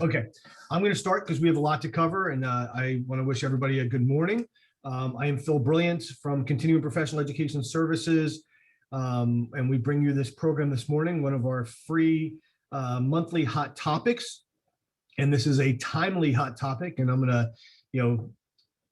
Okay, I'm going to start because we have a lot to cover, and I want to wish everybody a good morning. I am Phil Brilliant from Continuing Professional Education Services, and we bring you this program this morning, one of our free monthly hot topics. And this is a timely hot topic, and I'm going to,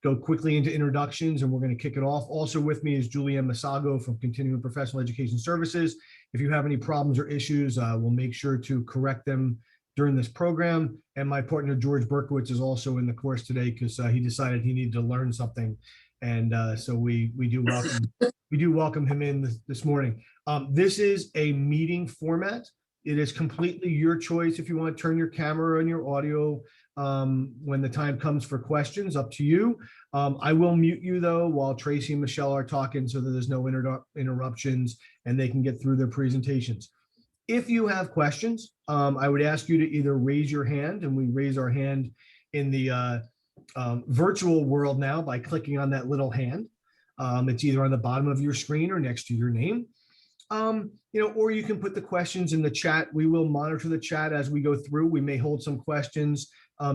go quickly into introductions, and we're going to kick it off. Also with me is Julianne Masago from Continuing Professional Education Services. If you have any problems or issues, we'll make sure to correct them during this program. And my partner, George Berkowitz, is also in the course today because he decided he needed to learn something. And so we do welcome him in this morning. This is a meeting format. It is completely your choice if you want to turn your camera and your audio when the time comes for questions, up to you. I will mute you though while Tracy and Michele are talking so that there's no interruptions and they can get through their presentations. If you have questions, I would ask you to either raise your hand, and we raise our hand in the virtual world now by clicking on that little hand. It's either on the bottom of your screen or next to your name. Or you can put the questions in the chat. We will monitor the chat as we go through. We may hold some questions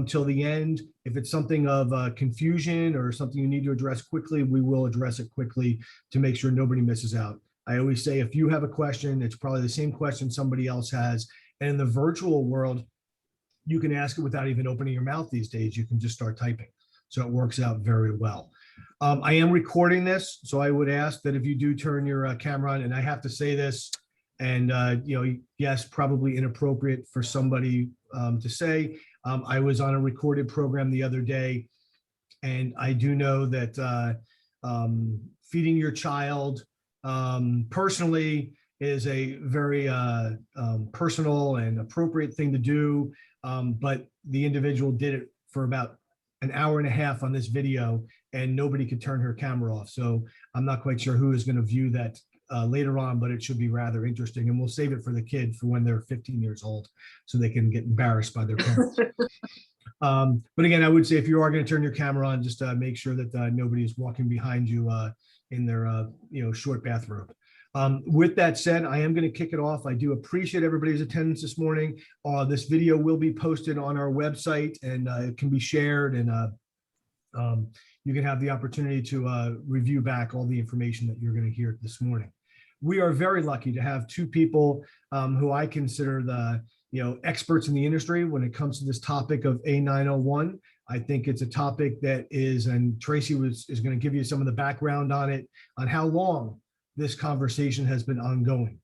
till the end. If it's something of confusion or something you need to address quickly, we will address it quickly to make sure nobody misses out. I always say if you have a question, it's probably the same question somebody else has. And in the virtual world, you can ask it without even opening your mouth these days. You can just start typing. So it works out very well. I am recording this, so I would ask that if you do turn your camera on, and I have to say this, and yes, probably inappropriate for somebody to say. I was on a recorded program the other day, and I do know that feeding your child personally is a very personal and appropriate thing to do, but the individual did it for about an hour and a half on this video, and nobody could turn her camera off. So I'm not quite sure who is going to view that later on, but it should be rather interesting, and we'll save it for the kid for when they're 15 years old so they can get embarrassed by their parents. But again, I would say if you are going to turn your camera on, just make sure that nobody is walking behind you in their short bathrobe. With that said, I am going to kick it off. I do appreciate everybody's attendance this morning. This video will be posted on our website, and it can be shared, and you can have the opportunity to review back all the information that you're going to hear this morning. We are very lucky to have two people who I consider the experts in the industry when it comes to this topic of A-901. I think it's a topic that is, and Tracy is going to give you some of the background on it, on how long this conversation has been ongoing.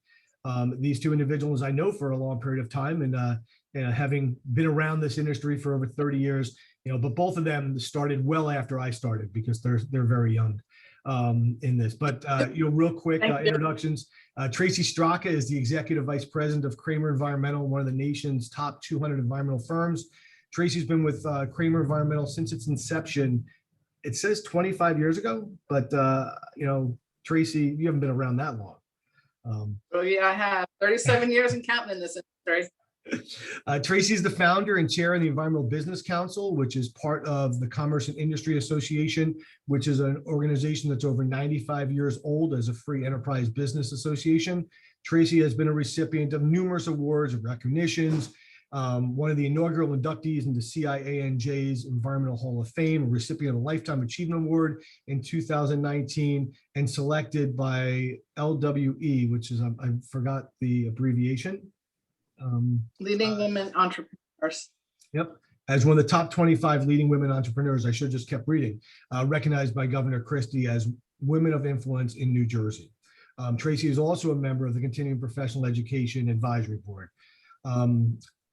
These two individuals I know for a long period of time, and having been around this industry for over 30 years, but both of them started well after I started because they're very young in this. But real quick introductions. Tracy Straka is the Executive Vice President of Kramer Environmental, one of the nation's top 200 environmental firms. Tracy's been with Kramer Environmental since its inception. It says 25 years ago, but Tracy, you haven't been around that long. Oh yeah, I have 37 years and counting in this industry. Tracy is the founder and chair of the Environmental Business Council, which is part of the Commerce and Industry Association, which is an organization that's over 95 years old as a free enterprise business association. Tracy has been a recipient of numerous awards and recognitions, one of the inaugural inductees into CIANJ's Environmental Hall of Fame, a recipient of a Lifetime Achievement Award in 2019, and selected by LWE, which is, I forgot the abbreviation. Leading women entrepreneurs. Yep, as one of the top 25 leading women entrepreneurs. I should have just kept reading. Recognized by Governor Christie as Women of Influence in New Jersey. Tracy is also a member of the Continuing Professional Education Advisory Board.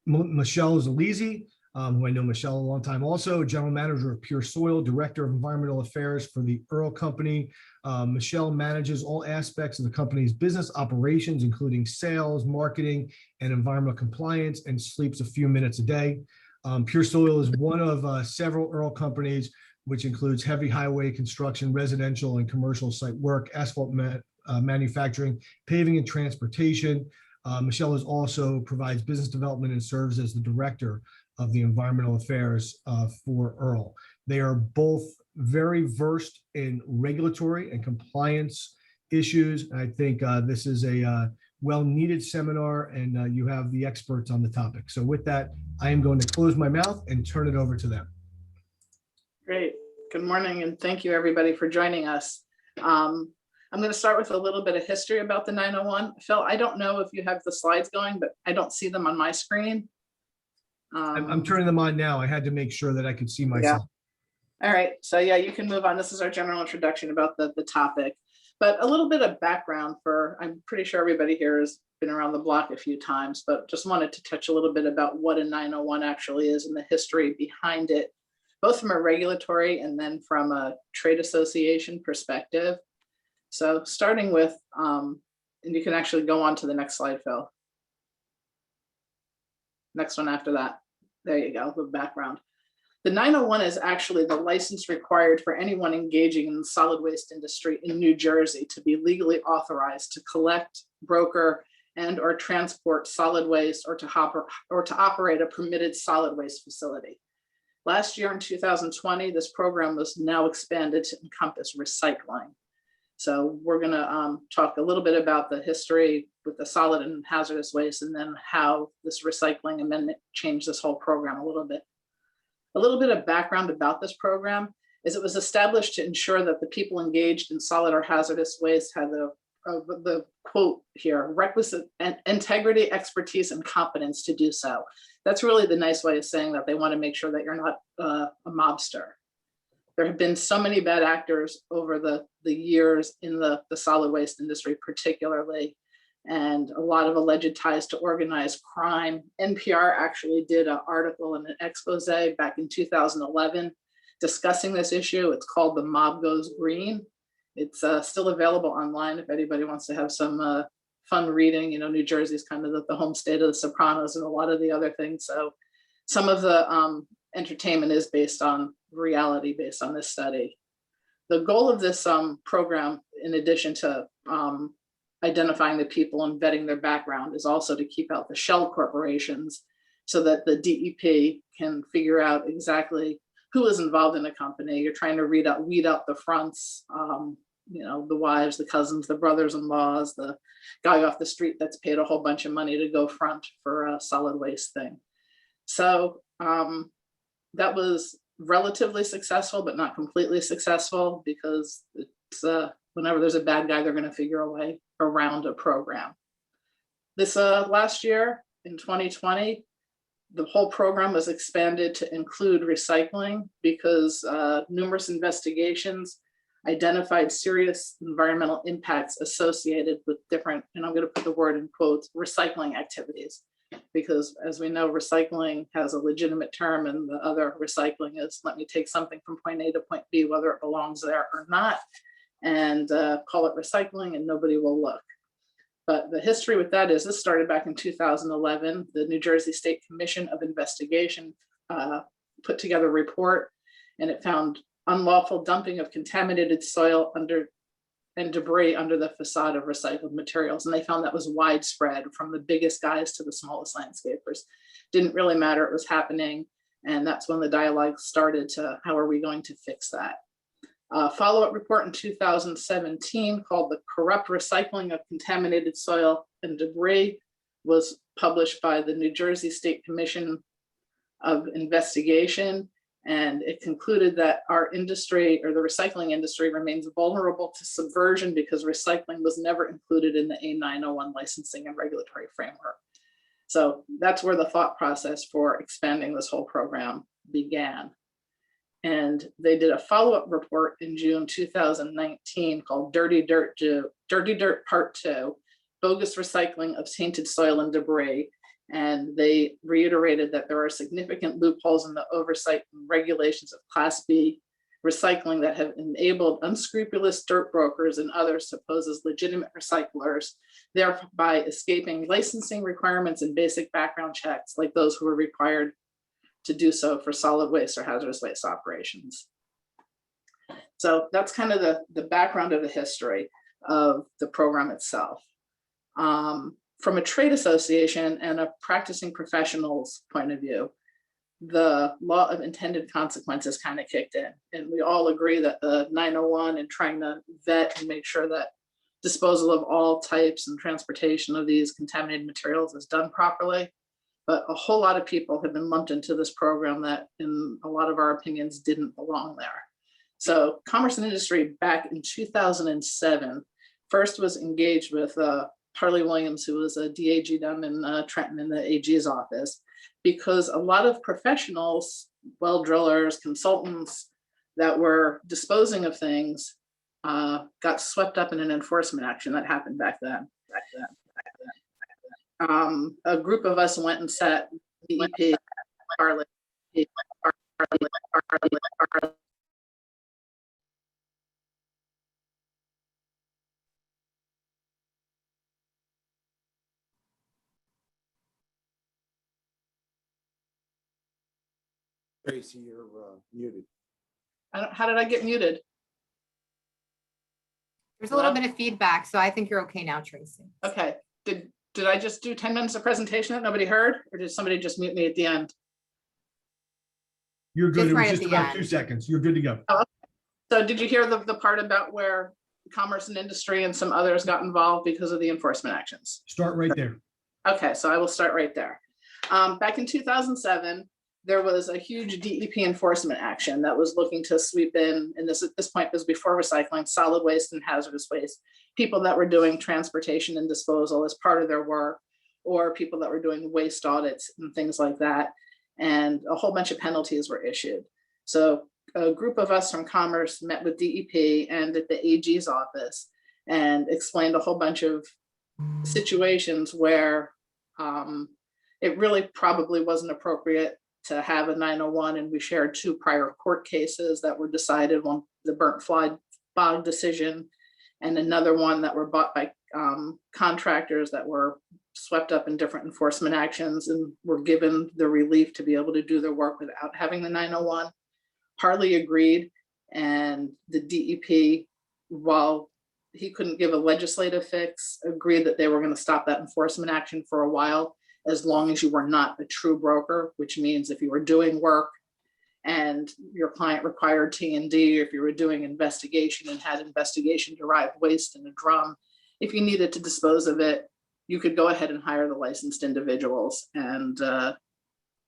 Michele Zolezi, who I know Michele a long time, also General Manager of Pure Soil, Director of Environmental Affairs for the Earle Company. Michele manages all aspects of the company's business operations, including sales, marketing, and environmental compliance, and sleeps a few minutes a day. Pure Soil is one of several Earle companies, which includes heavy highway construction, residential and commercial site work, asphalt manufacturing, paving and transportation. Michele also provides business development and serves as the director of the environmental affairs for Earle. They are both very versed in regulatory and compliance issues. I think this is a well-needed seminar, and you have the experts on the topic. So with that, I am going to close my mouth and turn it over to them. Great. Good morning, and thank you everybody for joining us. I'm going to start with a little bit of history about the 901. Phil, I don't know if you have the slides going, but I don't see them on my screen. I'm turning them on now. I had to make sure that I could see myself. All right, so yeah, you can move on. This is our general introduction about the topic, but a little bit of background for, I'm pretty sure everybody here has been around the block a few times, but just wanted to touch a little bit about what a 901 actually is and the history behind it, both from a regulatory and then from a trade association perspective. So starting with, and you can actually go on to the next slide, Phil. Next one after that. There you go, the background. The 901 is actually the license required for anyone engaging in the solid waste industry in New Jersey to be legally authorized to collect, broker, and or transport solid waste or to operate a permitted solid waste facility. Last year in 2020, this program was now expanded to encompass recycling. So we're going to talk a little bit about the history with the solid and hazardous waste, and then how this recycling amendment changed this whole program a little bit. A little bit of background about this program is it was established to ensure that the people engaged in solid or hazardous waste had the quote here, requisite integrity, expertise, and competence to do so. That's really the nice way of saying that they want to make sure that you're not a mobster. There have been so many bad actors over the years in the solid waste industry, particularly, and a lot of alleged ties to organized crime. NPR actually did an article and an expose back in 2011 discussing this issue. It's called The Mob Goes Green. It's still available online if anybody wants to have some fun reading. You know, New Jersey is kind of the home state of the Sopranos and a lot of the other things. So some of the entertainment is based on reality, based on this study. The goal of this program, in addition to identifying the people and vetting their background, is also to keep out the shell corporations so that the DEP can figure out exactly who is involved in the company. You're trying to weed out the fronts, you know, the wives, the cousins, the brothers-in-laws, the guy off the street that's paid a whole bunch of money to go front for a solid waste thing. So that was relatively successful, but not completely successful, because it's whenever there's a bad guy, they're going to figure a way around a program. This last year in 2020, the whole program was expanded to include recycling because numerous investigations identified serious environmental impacts associated with different, and I'm going to put the word in quotes, recycling activities. Because as we know, recycling has a legitimate term, and the other recycling is, let me take something from point A to point B, whether it belongs there or not, and call it recycling, and nobody will look. But the history with that is this started back in 2011. The New Jersey State Commission of Investigation put together a report, and it found unlawful dumping of contaminated soil and debris under the facade of recycled materials. And they found that was widespread, from the biggest guys to the smallest landscapers. Didn't really matter, it was happening. And that's when the dialogue started to, how are we going to fix that? A follow-up report in 2017 called The Corrupt Recycling of Contaminated Soil and Debris was published by the New Jersey State Commission of Investigation. And it concluded that our industry, or the recycling industry, remains vulnerable to subversion because recycling was never included in the A-901 licensing and regulatory framework. So that's where the thought process for expanding this whole program began. And they did a follow-up report in June 2019 called Dirty Dirt Part 2, Bogus Recycling of Tainted Soil and Debris. And they reiterated that there are significant loopholes in the oversight and regulations of Class B recycling that have enabled unscrupulous dirt brokers and others to pose as legitimate recyclers, thereby escaping licensing requirements and basic background checks like those who are required to do so for solid waste or hazardous waste operations. So that's kind of the background of the history of the program itself. From a trade association and a practicing professional's point of view, the law of intended consequences kind of kicked in. And we all agree that the 901 and trying to vet and make sure that disposal of all types and transportation of these contaminated materials is done properly. But a whole lot of people have been lumped into this program that, in a lot of our opinions, didn't belong there. So Commerce and Industry back in 2007 first was engaged with Harley Williams, who was a DAG down in Trenton in the AG's office, because a lot of professionals, well drillers, consultants that were disposing of things got swept up in an enforcement action that happened back then. A group of us went and sat DEP, Earle, Tracy, you're muted. How did I get muted? There's a little bit of feedback, so I think you're okay now, Tracy. Okay, did I just do 10 minutes of presentation that nobody heard, or did somebody just mute me at the end? You're good. Just It was right at just the about end. 2 seconds. You're good to go. So did you hear the part about where Commerce and Industry and some others got involved because of the enforcement actions? Start right there. Okay, so I will start right there. Back in 2007, there was a huge DEP enforcement action that was looking to sweep in, and this at this point was before recycling, solid waste and hazardous waste, people that were doing transportation and disposal as part of their work, or people that were doing waste audits and things like that. And a whole bunch of penalties were issued. So a group of us from Commerce met with DEP and at the AG's office and explained a whole bunch of situations where it really probably wasn't appropriate to have a 901, and we shared 2 prior court cases that were decided, one the burnt fly bog decision and another one that were bought by contractors that were swept up in different enforcement actions and were given the relief to be able to do their work without having the 901. Harley agreed, and the DEP, while he couldn't give a legislative fix, agreed that they were going to stop that enforcement action for a while, as long as you were not a true broker, which means if you were doing work and your client required T&D, or if you were doing investigation and had investigation-derived waste in a drum, if you needed to dispose of it, you could go ahead and hire the licensed individuals, and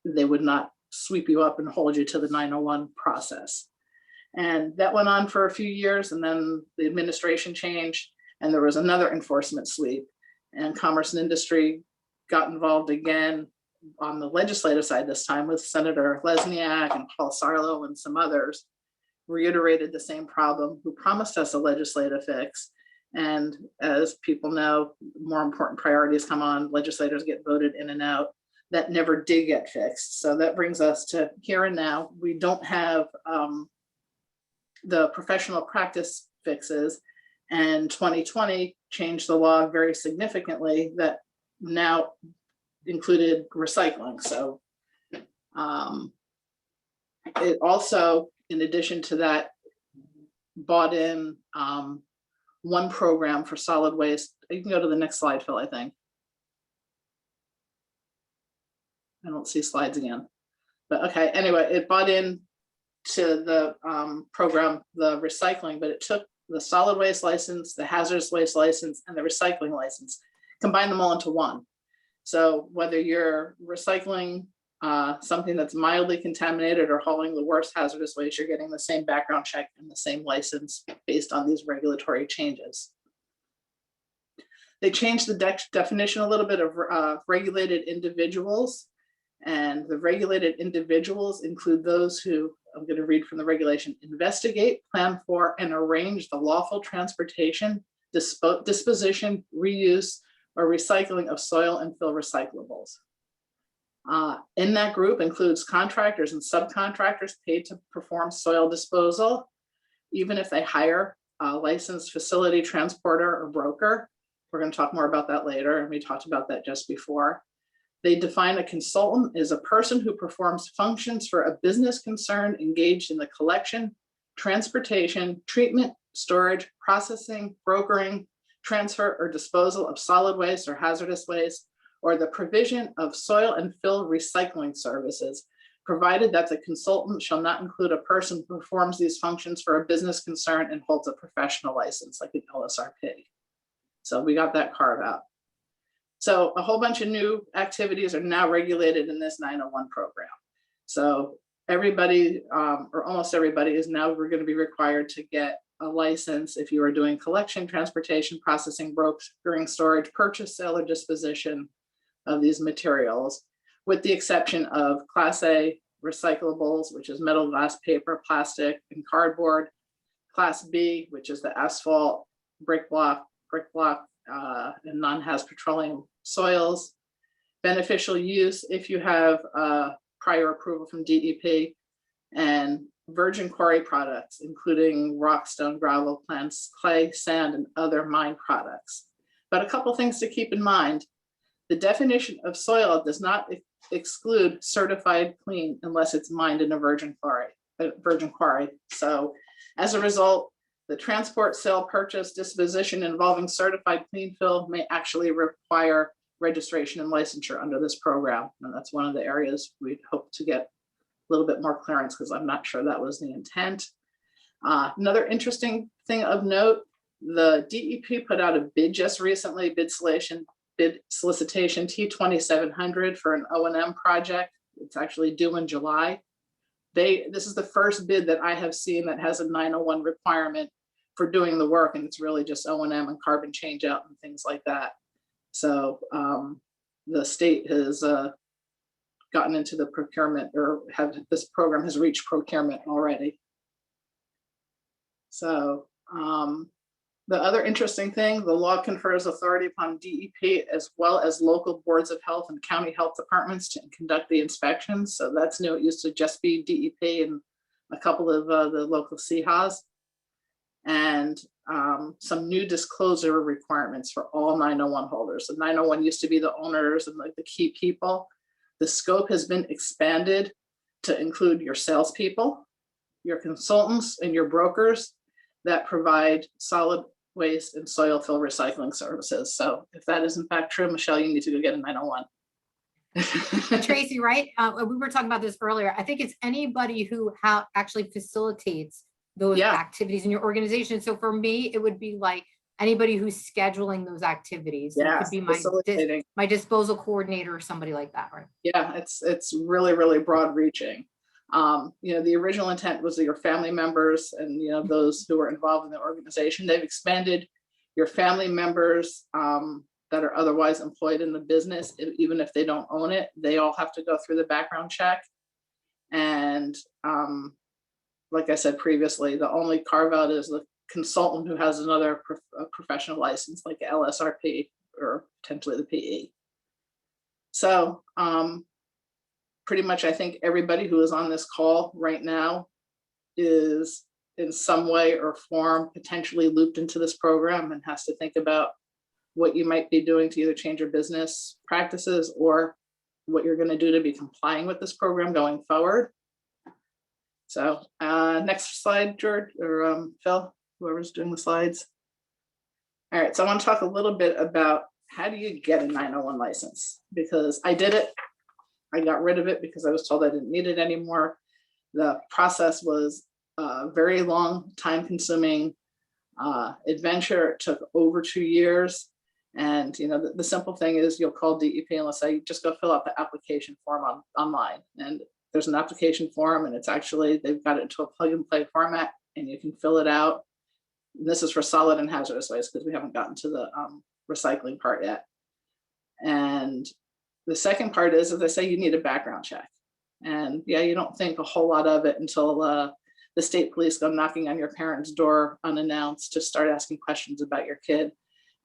they would not sweep you up and hold you to the 901 process. And that went on for a few years, and then the administration changed, and there was another enforcement sweep, and Commerce and Industry got involved again on the legislative side, this time with Senator Lesniak and Paul Sarlo and some others, reiterated the same problem, who promised us a legislative fix. And as people know, more important priorities come on, legislators get voted in and out. That never did get fixed. So that brings us to here and now. We don't have the professional practice fixes, and 2020 changed the law very significantly that now included recycling. So it also, in addition to that, bought in one program for solid waste. You can go to the next slide, Phil, I think. I don't see slides again, but okay, anyway, it bought in to the program, the recycling, but it took the solid waste license, the hazardous waste license, and the recycling license, combine them all into one. So whether you're recycling something that's mildly contaminated or hauling the worst hazardous waste, you're getting the same background check and the same license based on these regulatory changes. They changed the definition a little bit of regulated individuals, and the regulated individuals include those who, I'm going to read from the regulation, investigate, plan for, and arrange the lawful transportation, disposition, reuse, or recycling of soil and fill recyclables. In that group includes contractors and subcontractors paid to perform soil disposal, even if they hire a licensed facility transporter or broker. We're going to talk more about that later, and we talked about that just before. They define a consultant as a person who performs functions for a business concern engaged in the collection, transportation, treatment, storage, processing, brokering, transfer, or disposal of solid waste or hazardous waste, or the provision of soil and fill recycling services, provided that the consultant shall not include a person who performs these functions for a business concern and holds a professional license like the LSRP. So we got that carve out. So a whole bunch of new activities are now regulated in this 901 program. So everybody, or almost everybody, is now we're going to be required to get a license if you are doing collection, transportation, processing, brokering, storage, purchase, sale, or disposition of these materials, with the exception of Class A recyclables, which is metal, glass, paper, plastic, and cardboard. Class B, which is the asphalt, brick block, and non-haz petroleum soils. Beneficial use if you have prior approval from DEP, and virgin quarry products, including rock, stone, gravel, plants, clay, sand, and other mine products. But a couple things to keep in mind. The definition of soil does not exclude certified clean unless it's mined in a virgin quarry. So as a result, the transport, sale, purchase, disposition involving certified clean fill may actually require registration and licensure under this program. And that's one of the areas we'd hope to get a little bit more clearance, because I'm not sure that was the intent. Another interesting thing of note, the DEP put out a bid just recently, bid solicitation T2700 for an O&M project. It's actually due in July. This is the first bid that I have seen that has a 901 requirement for doing the work, and it's really just O&M and carbon change out and things like that. So the state has gotten into the procurement, or this program has reached procurement already. So the other interesting thing, the law confers authority upon DEP as well as local boards of health and county health departments to conduct the inspections. So that's new. It used to just be DEP and a couple of the local CIANJ, and some new disclosure requirements for all 901 holders. The 901 used to be the owners and like the key people. The scope has been expanded to include your salespeople, your consultants, and your brokers that provide solid waste and soil fill recycling services. So if that is in fact true, Michelle, you need to go get a 901. Tracy, right? We were talking about this earlier. I think it's anybody who actually facilitates those activities in your organization. So for me, it would be like anybody who's scheduling those activities. So it could be my disposal coordinator or somebody like that, right? Yeah, it's really, really broad reaching. The original intent was your family members and, those who are involved in the organization. They've expanded your family members that are otherwise employed in the business, even if they don't own it. They all have to go through the background check. And like I said previously, the only carve out is the consultant who has another professional license like LSRP or potentially the PE. So pretty much I think everybody who is on this call right now is in some way or form potentially looped into this program and has to think about what you might be doing to either change your business practices or what you're going to do to be complying with this program going forward. So next slide, George or Phil, whoever's doing the slides. All right, so I want to talk a little bit about how do you get a 901 license, because I did it. I got rid of it because I was told I didn't need it anymore. The process was a very long, time-consuming adventure. It took over 2 years. And the simple thing is you'll call DEP and let's say, just go fill out the application form online. And there's an application form, and it's actually, they've got it into a plug and play format, and you can fill it out. And this is for solid and hazardous waste because we haven't gotten to the recycling part yet. And the second part is, as I say, you need a background check. And you don't think a whole lot of it until the state police go knocking on your parents' door unannounced to start asking questions about your kid.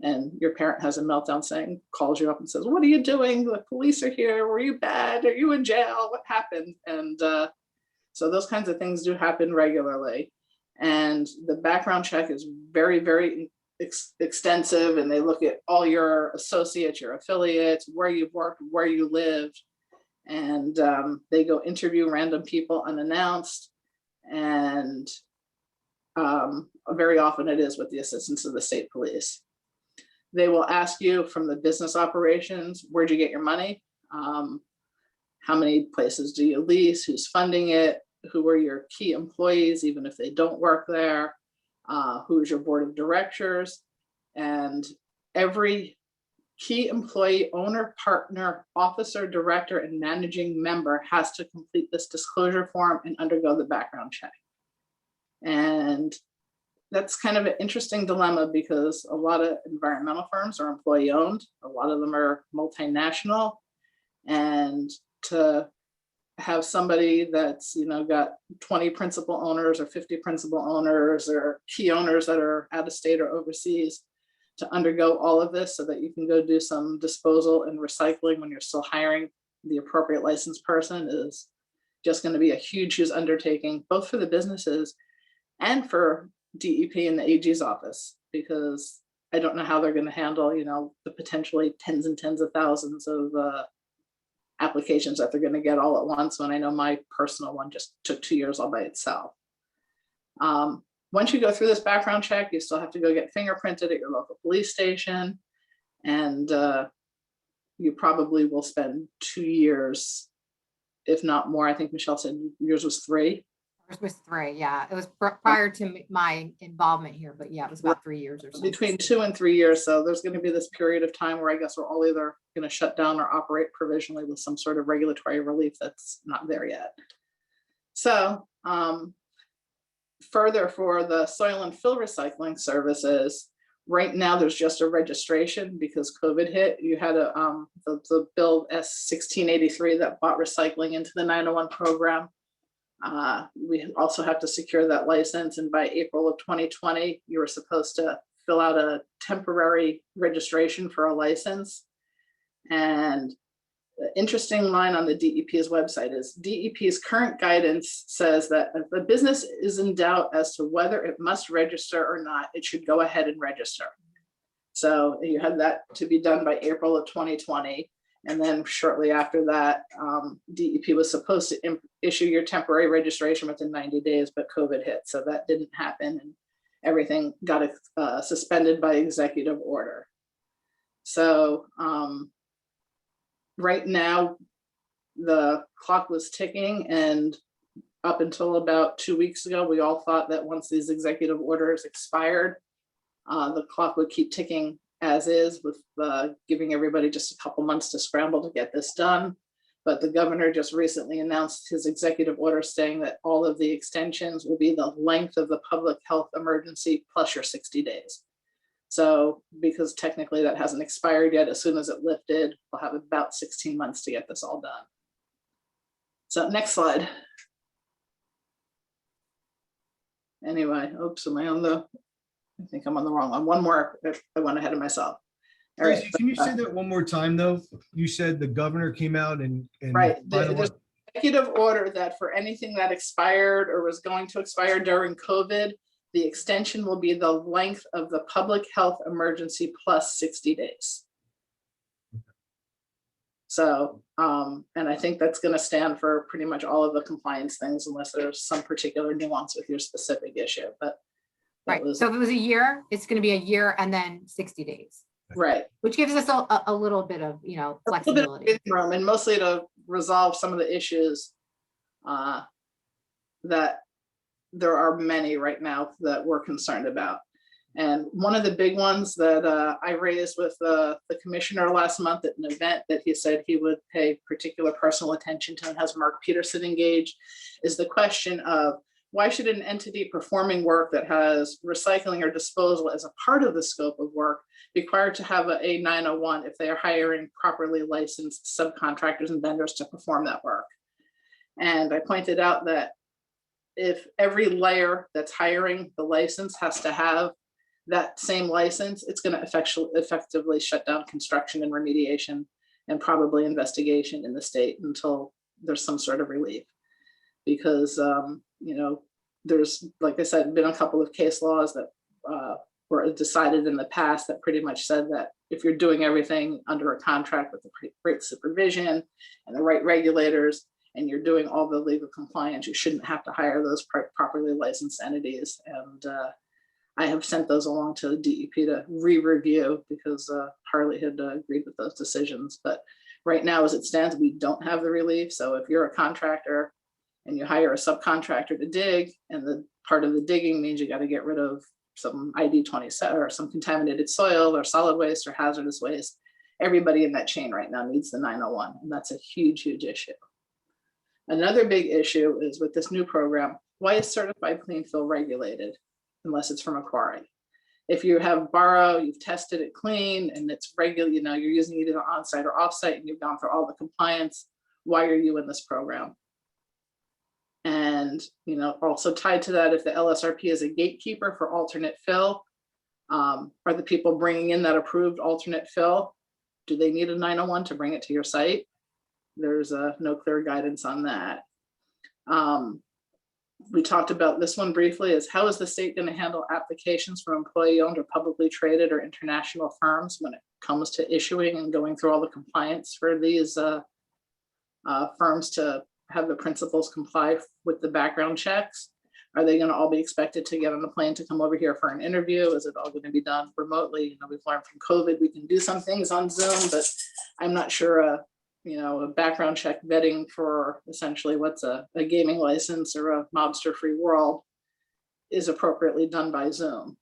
And your parent has a meltdown calls you up and says, what are you doing? The police are here. Were you bad? Are you in jail? What happened? And so those kinds of things do happen regularly. And the background check is very, very extensive, and they look at all your associates, your affiliates, where you've worked, where you lived, and they go interview random people unannounced. And very often it is with the assistance of the state police. They will ask you from the business operations, where'd you get your money? How many places do you lease? Who's funding it? Who are your key employees, even if they don't work there? Who is your board of directors? And every key employee, owner, partner, officer, director, and managing member has to complete this disclosure form and undergo the background check. And that's kind of an interesting dilemma because a lot of environmental firms are employee owned. A lot of them are multinational. And to have somebody that's, got 20 principal owners or 50 principal owners or key owners that are out of state or overseas to undergo all of this so that you can go do some disposal and recycling when you're still hiring the appropriate licensed person is just going to be a huge undertaking, both for the businesses and for DEP and the AG's office, because I don't know how they're going to handle, the potentially tens and tens of thousands of applications that they're going to get all at once, when I know my personal one just took 2 years all by itself. Once you go through this background check, you still have to go get fingerprinted at your local police station. And you probably will spend 2 years, if not more. I think Michele said yours was 3. Yours was 3, yeah. It was prior to my involvement here, but yeah, it was about 3 years or so. Between 2 and 3 years. So there's going to be this period of time where I guess we're all either going to shut down or operate provisionally with some sort of regulatory relief that's not there yet. So further, for the soil and fill recycling services, right now there's just a registration because COVID hit. You had the bill S1683 that brought recycling into the 901 program. We also have to secure that license, and by April of 2020, you were supposed to fill out a temporary registration for a license. And the interesting line on the DEP's website is DEP's current guidance says that if a business is in doubt as to whether it must register or not, it should go ahead and register. So you had that to be done by April of 2020. And then shortly after that, DEP was supposed to issue your temporary registration within 90 days, but COVID hit. So that didn't happen, and everything got suspended by executive order. So right now, the clock was ticking, and up until about 2 weeks ago, we all thought that once these executive orders expired, the clock would keep ticking as is, with giving everybody just a couple months to scramble to get this done. But the governor just recently announced his executive order saying that all of the extensions will be the length of the public health emergency plus your 60 days. So because technically that hasn't expired yet, as soon as it lifted, we'll have about 16 months to get this all done. So next slide. Anyway, oops, am I on the, I think I'm on the wrong one. One more, I went ahead of myself. All Tracy, right, can you say that one more time though? You said the governor came out and right. The executive order that for anything that expired or was going to expire during COVID, the extension will be the length of the public health emergency plus 60 days. So, and I think that's going to stand for pretty much all of the compliance things, unless there's some particular nuance with your specific issue. But right. So if it was a year, it's going to be a year and then 60 days. Right. Which gives us a little bit of, flexibility. A room, and mostly to resolve some of the issues that there are many right now that we're concerned about. And one of the big ones that I raised with the commissioner last month at an event that he said he would pay particular personal attention to and has Mark Peterson engaged is the question of why should an entity performing work that has recycling or disposal as a part of the scope of work be required to have a A-901 if they are hiring properly licensed subcontractors and vendors to perform that work? And I pointed out that if every layer that's hiring the license has to have that same license, it's going to effectively shut down construction and remediation and probably investigation in the state until there's some sort of relief. Because, there's, like I said, been a couple of case laws that were decided in the past that pretty much said that if you're doing everything under a contract with the right supervision and the right regulators, and you're doing all the legal compliance, you shouldn't have to hire those properly licensed entities. And I have sent those along to the DEP to re-review because Harley had agreed with those decisions. But right now, as it stands, we don't have the relief. So if you're a contractor and you hire a subcontractor to dig, and the part of the digging means you got to get rid of some ID 27 or some contaminated soil or solid waste or hazardous waste, everybody in that chain right now needs the 901, and that's a huge, huge issue. Another big issue is with this new program, why is certified clean fill regulated unless it's from a quarry? If you have borrow, you've tested it clean and it's regular, you know, you're using it either on-site or off-site and you've gone through all the compliance, why are you in this program? And, you know, also tied to that, if the LSRP is a gatekeeper for alternate fill, are the people bringing in that approved alternate fill, do they need a 901 to bring it to your site? There's no clear guidance on that. We talked about this one briefly, is how is the state going to handle applications from employee-owned or publicly traded or international firms when it comes to issuing and going through all the compliance for these firms to have the principals comply with the background checks? Are they going to all be expected to get on the plane to come over here for an interview? Is it all going to be done remotely? You know, we've learned from COVID, we can do some things on Zoom, but I'm not sure you know, a background check vetting for essentially what's a gaming license or a mobster-free world is appropriately done by Zoom.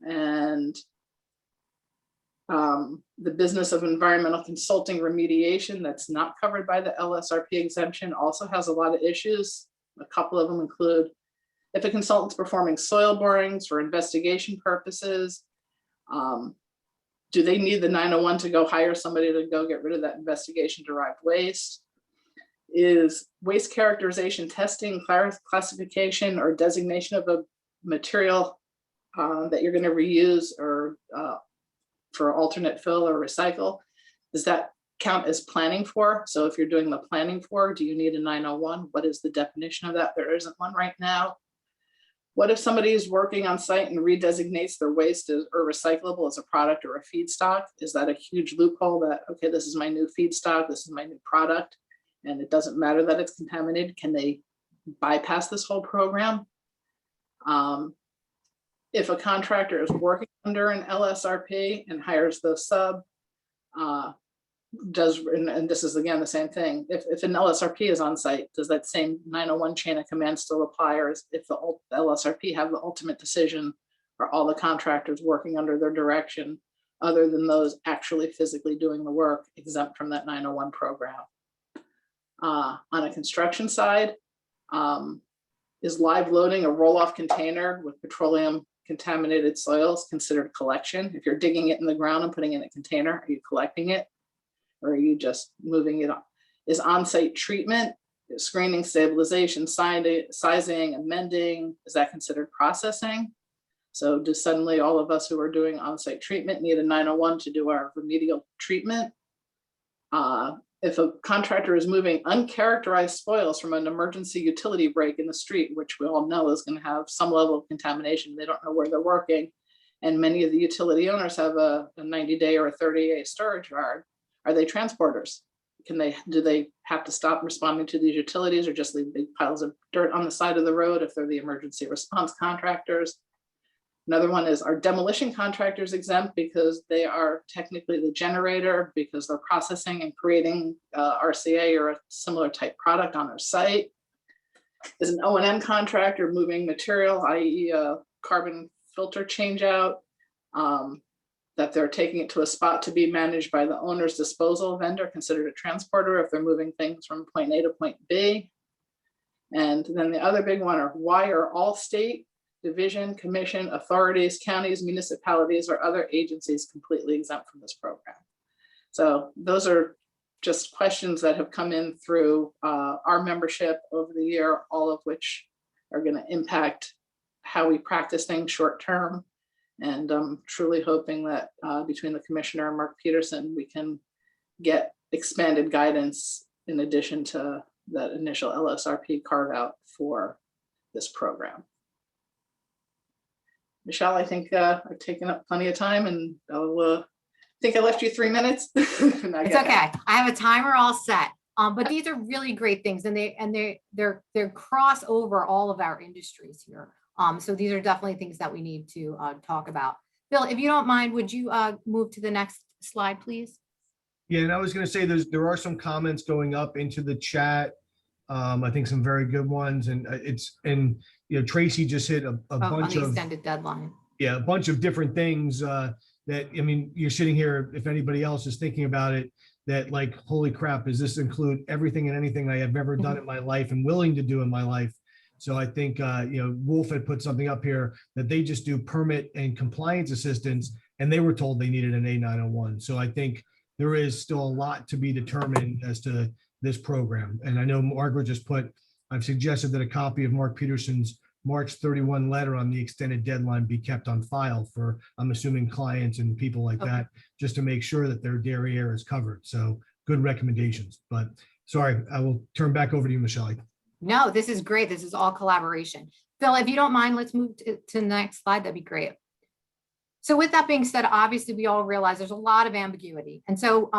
And the business of environmental consulting remediation that's not covered by the LSRP exemption also has a lot of issues. A couple of them include if a consultant's performing soil borings for investigation purposes, do they need the 901 to go hire somebody to go get rid of that investigation derived waste? Is waste characterization testing, classification, or designation of a material that you're going to reuse or for alternate fill or recycle, does that count as planning for? So if you're doing the planning for, do you need a 901? What is the definition of that? There isn't one right now. What if somebody is working on site and redesignates their waste as, or recyclable as a product or a feedstock? Is that a huge loophole that, okay, this is my new feedstock, this is my new product, and it doesn't matter that it's contaminated? Can they bypass this whole program? If a contractor is working under an LSRP and hires the sub, and this is again the same thing, if an LSRP is on site, does that same 901 chain of command still apply, or is, if the LSRP have the ultimate decision, are all the contractors working under their direction other than those actually physically doing the work exempt from that 901 program? On a construction side, is live loading a roll-off container with petroleum contaminated soils considered collection? If you're digging it in the ground and putting it in a container, are you collecting it? Or are you just moving it on? Is on-site treatment, screening, stabilization, sizing, amending, is that considered processing? So do suddenly all of us who are doing on-site treatment need a 901 to do our remedial treatment? If a contractor is moving uncharacterized spoils from an emergency utility break in the street, which we all know is going to have some level of contamination, they don't know where they're working, and many of the utility owners have a 90-day or a 30-day storage yard, are they transporters? Do they have to stop responding to these utilities or just leave big piles of dirt on the side of the road if they're the emergency response contractors? Another one is, are demolition contractors exempt because they are technically the generator, because they're processing and creating RCA or a similar type product on their site? Is an O&M contractor moving material, i.e. a carbon filter change out, that they're taking it to a spot to be managed by the owner's disposal vendor, considered a transporter if they're moving things from point A to point B? And then the other big one are, why are all state, division, commission, authorities, counties, municipalities, or other agencies completely exempt from this program? So those are just questions that have come in through our membership over the year, all of which are going to impact how we practice things short term. And I'm truly hoping that between the commissioner and Mark Peterson, we can get expanded guidance in addition to that initial LSRP carve out for this program. Michele, I think I've taken up plenty of time, and I think I left you 3 minutes. It's okay. I have a timer all set. But these are really great things, and they're cross over all of our industries here. So these are definitely things that we need to talk about. Bill, if you don't mind, would you move to the next slide, please? Yeah, and I was going to say there are some comments going up into the chat. I think some very good ones, and you know, Tracy just hit a bunch on the of extended deadline. Yeah, a bunch of different things that, I mean, you're sitting here, if anybody else is thinking about it, that like, holy crap, does this include everything and anything I have ever done in my life and willing to do in my life? So I think, Wolf had put something up here that they just do permit and compliance assistance, and they were told they needed an A-901. So I think there is still a lot to be determined as to this program. And I know Margaret just put, I've suggested that a copy of Mark Peterson's March 31 letter on the extended deadline be kept on file for, I'm assuming, clients and people like that, just to make sure that their derriere is covered. So good recommendations. But sorry, I will turn back over to you, Michele. No, this is great. This is all collaboration. Phil, if you don't mind, let's move to the next slide. That'd be great. So with that being said, obviously we all realize there's a lot of ambiguity. And so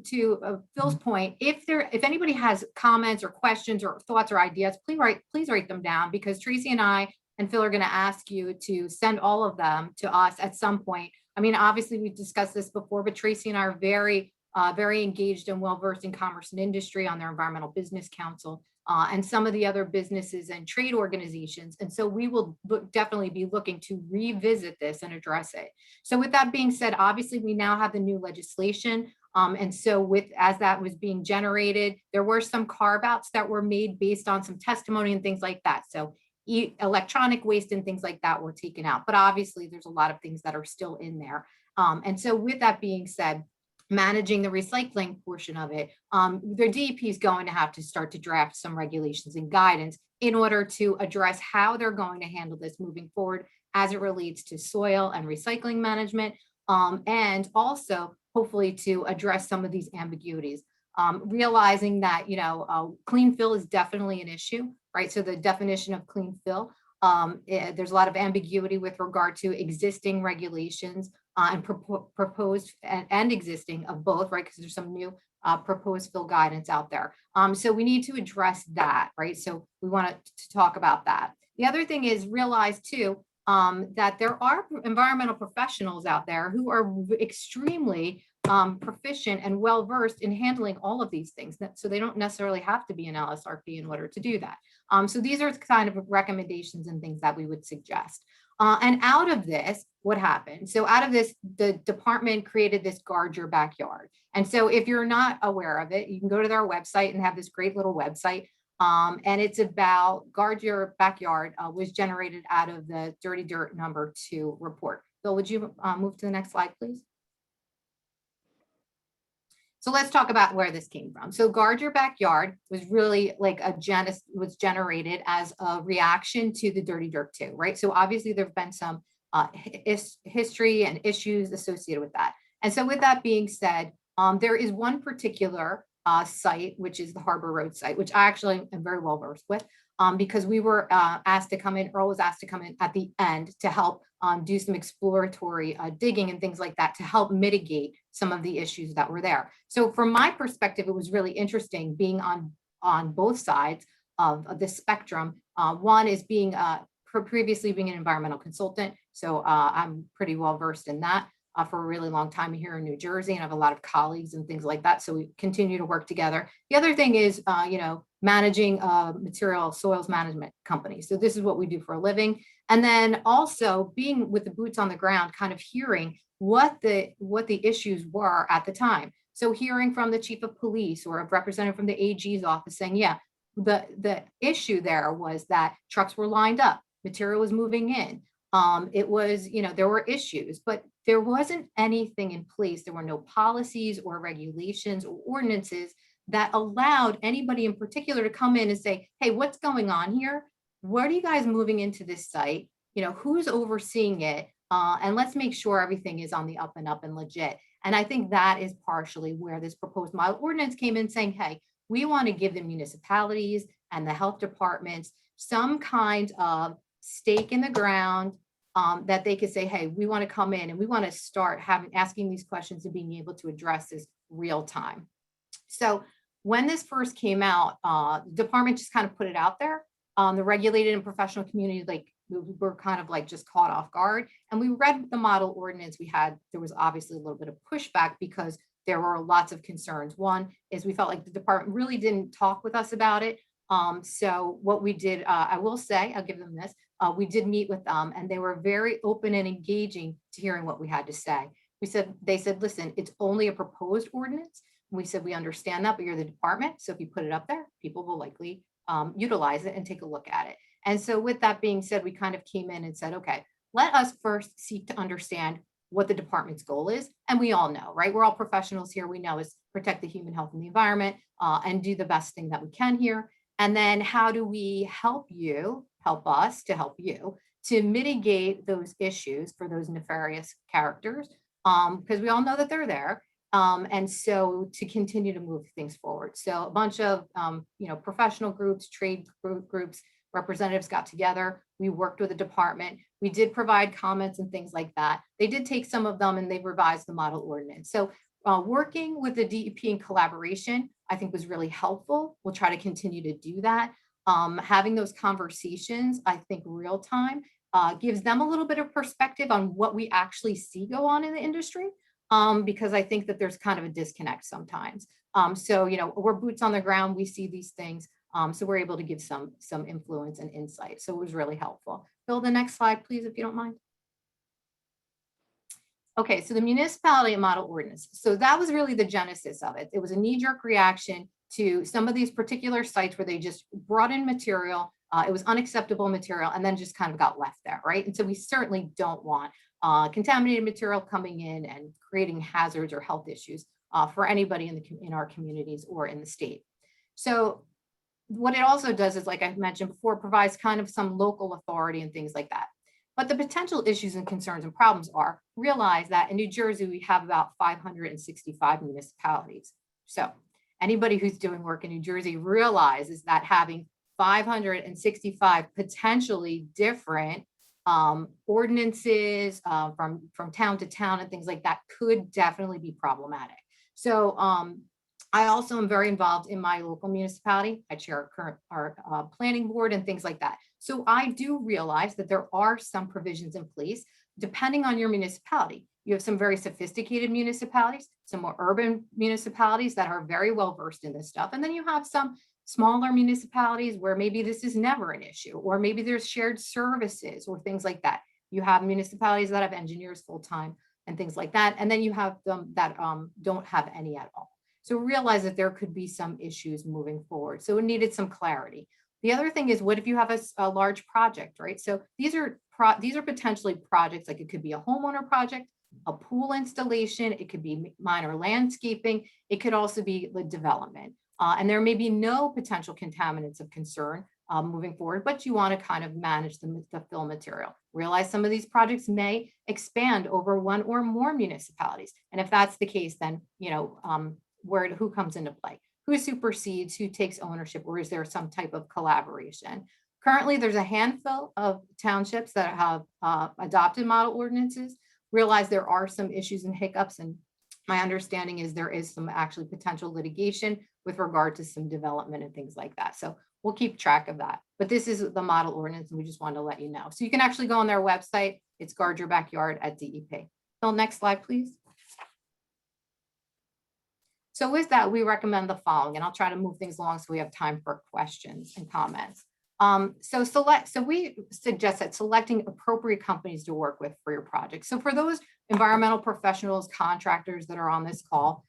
to Phil's point, if anybody has comments or questions or thoughts or ideas, please write them down, because Tracy and I and Phil are going to ask you to send all of them to us at some point. I mean, obviously we've discussed this before, but Tracy and I are very engaged and well-versed in commerce and industry on their Environmental Business Council and some of the other businesses and trade organizations. And so we will definitely be looking to revisit this and address it. So with that being said, obviously we now have the new legislation. And so as that was being generated, there were some carve-outs that were made based on some testimony and things like that. So electronic waste and things like that were taken out, but obviously there's a lot of things that are still in there. And so with that being said, managing the recycling portion of it, their DEP is going to have to start to draft some regulations and guidance in order to address how they're going to handle this moving forward as it relates to soil and recycling management, and also hopefully to address some of these ambiguities. Realizing that, clean fill is definitely an issue, right? So the definition of clean fill, there's a lot of ambiguity with regard to existing regulations and proposed and existing of both, right? Because there's some new proposed fill guidance out there. So we need to address that, right? So we want to talk about that. The other thing is realize too, that there are environmental professionals out there who are extremely proficient and well-versed in handling all of these things. So they don't necessarily have to be an LSRP in order to do that. So these are kind of recommendations and things that we would suggest. And out of this, what happened? So out of this, the department created this Guard Your Backyard. And so if you're not aware of it, you can go to their website and have this great little website. And it's about Guard Your Backyard was generated out of the Dirty Dirt #2 report. Bill, would you move to the next slide, please? So let's talk about where this came from. So Guard Your Backyard was really like was generated as a reaction to the Dirty Dirt 2, right? So obviously there've been some history and issues associated with that. And so with that being said, there is one particular site, which is the Harbor Road site, which I actually am very well versed with, because we were asked to come in, Earle was asked to come in at the end to help do some exploratory digging and things like that to help mitigate some of the issues that were there. So from my perspective, it was really interesting being on both sides of the spectrum. One is being previously being an environmental consultant. So I'm pretty well versed in that for a really long time here in New Jersey, and I have a lot of colleagues and things like that. So we continue to work together. The other thing is, managing material soils management companies. So this is what we do for a living. And then also being with the boots on the ground, kind of hearing what the issues were at the time. So hearing from the chief of police or a representative from the AG's office saying, yeah, the issue there was that trucks were lined up, material was moving in. It was, there were issues, but there wasn't anything in place. There were no policies or regulations or ordinances that allowed anybody in particular to come in and say, hey, what's going on here? What are you guys moving into this site? Who's overseeing it? And let's make sure everything is on the up and up and legit. And I think that is partially where this proposed model ordinance came in saying, hey, we want to give the municipalities and the health departments some kind of stake in the ground that they could say, hey, we want to come in and we want to start asking these questions and being able to address this real time. So when this first came out, the department just kind of put it out there. The regulated and professional community, we were kind of just caught off guard. And we read the model ordinance there was obviously a little bit of pushback because there were lots of concerns. One is we felt like the department really didn't talk with us about it. So what we did, I will say, I'll give them this, we did meet with them, and they were very open and engaging to hearing what we had to say. They said, listen, it's only a proposed ordinance. We said, we understand that, but you're the department. So if you put it up there, people will likely utilize it and take a look at it. And so with that being said, we kind of came in and said, okay, let us first seek to understand what the department's goal is. And we all know, right? We're all professionals here. We know is protect the human health and the environment and do the best thing that we can here. And then how do we help us to help you to mitigate those issues for those nefarious characters? Because we all know that they're there. And so to continue to move things forward. So a bunch of, professional groups, trade groups, representatives got together. We worked with the department. We did provide comments and things like that. They did take some of them and they revised the model ordinance. So working with the DEP in collaboration, I think was really helpful. We'll try to continue to do that. Having those conversations, I think real time, gives them a little bit of perspective on what we actually see go on in the industry. Because I think that there's kind of a disconnect sometimes. So, we're boots on the ground, we see these things. So we're able to give some influence and insight. So it was really helpful. Bill, the next slide, please, if you don't mind. Okay, so the municipality and model ordinance. So that was really the genesis of it. It was a knee-jerk reaction to some of these particular sites where they just brought in material. It was unacceptable material and then just kind of got left there, right? And so we certainly don't want contaminated material coming in and creating hazards or health issues for anybody in our communities or in the state. So what it also does is, like I mentioned before, provides kind of some local authority and things like that. But the potential issues and concerns and problems are, realize that in New Jersey, we have about 565 municipalities. So anybody who's doing work in New Jersey realizes that having 565 potentially different ordinances from town to town and things like that could definitely be problematic. So I also am very involved in my local municipality. I chair our planning board and things like that. So I do realize that there are some provisions in place depending on your municipality. You have some very sophisticated municipalities, some more urban municipalities that are very well versed in this stuff. And then you have some smaller municipalities where maybe this is never an issue, or maybe there's shared services or things like that. You have municipalities that have engineers full-time and things like that. And then you have them that don't have any at all. So realize that there could be some issues moving forward. So it needed some clarity. The other thing is, what if you have a large project, right? So these are potentially projects, like it could be a homeowner project, a pool installation, it could be minor landscaping, it could also be the development. And there may be no potential contaminants of concern moving forward, but you want to kind of manage the fill material. Realize some of these projects may expand over one or more municipalities. And if that's the case, then, who comes into play? Who supersedes, who takes ownership, or is there some type of collaboration? Currently, there's a handful of townships that have adopted model ordinances. Realize there are some issues and hiccups, and my understanding is there is some actually potential litigation with regard to some development and things like that. So we'll keep track of that. But this is the model ordinance, and we just wanted to let you know. So you can actually go on their website. It's Guard Your Backyard at DEP. Bill, next slide, please. So with that, we recommend the following, and I'll try to move things along so we have time for questions and comments. So we suggest that selecting appropriate companies to work with for your project. So for those environmental professionals, contractors that are on this call,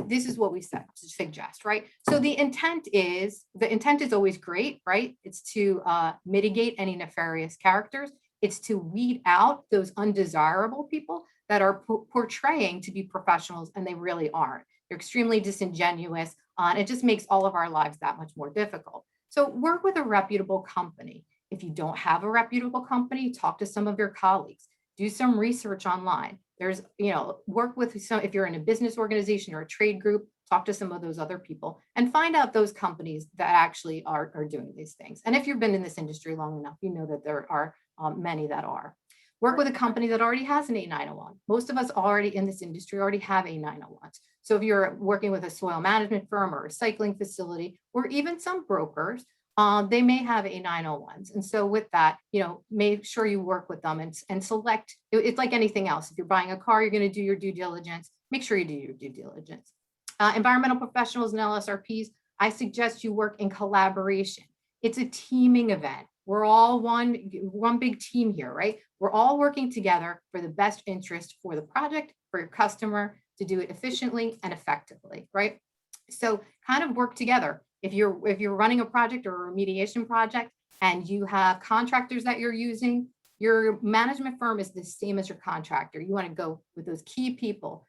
this is what we suggest, right? So the intent is always great, right? It's to mitigate any nefarious characters. It's to weed out those undesirable people that are portraying to be professionals and they really aren't. They're extremely disingenuous, and it just makes all of our lives that much more difficult. So work with a reputable company. If you don't have a reputable company, talk to some of your colleagues, do some research online. There's, work with some, if you're in a business organization or a trade group, talk to some of those other people and find out those companies that actually are doing these things. And if you've been in this industry long enough, you know that there are many that are. Work with a company that already has an A-901. Most of us already in this industry already have A-901s. So if you're working with a soil management firm or a recycling facility, or even some brokers, they may have A-901s. And so with that, make sure you work with them and select. It's like anything else. If you're buying a car, you're going to do your due diligence. Make sure you do your due diligence. Environmental professionals and LSRPs, I suggest you work in collaboration. It's a teaming event. we're all one big team here, right? We're all working together for the best interest for the project, for your customer, to do it efficiently and effectively, right? So kind of work together. If you're running a project or a remediation project and you have contractors that you're using, your management firm is the same as your contractor. You want to go with those key people.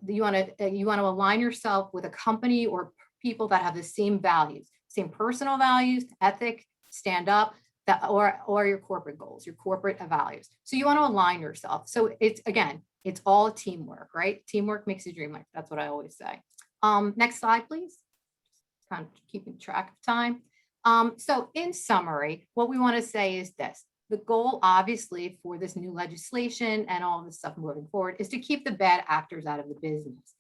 You want to align yourself with a company or people that have the same values, same personal values, ethic, stand up, or your corporate goals, your corporate values. So you want to align yourself. So it's all teamwork, right? Teamwork makes the dream work. That's what I always say. Next slide, please. Kind of keeping track of time. So in summary, what we want to say is this. The goal, obviously, for this new legislation and all this stuff moving forward is to keep the bad actors out of the business.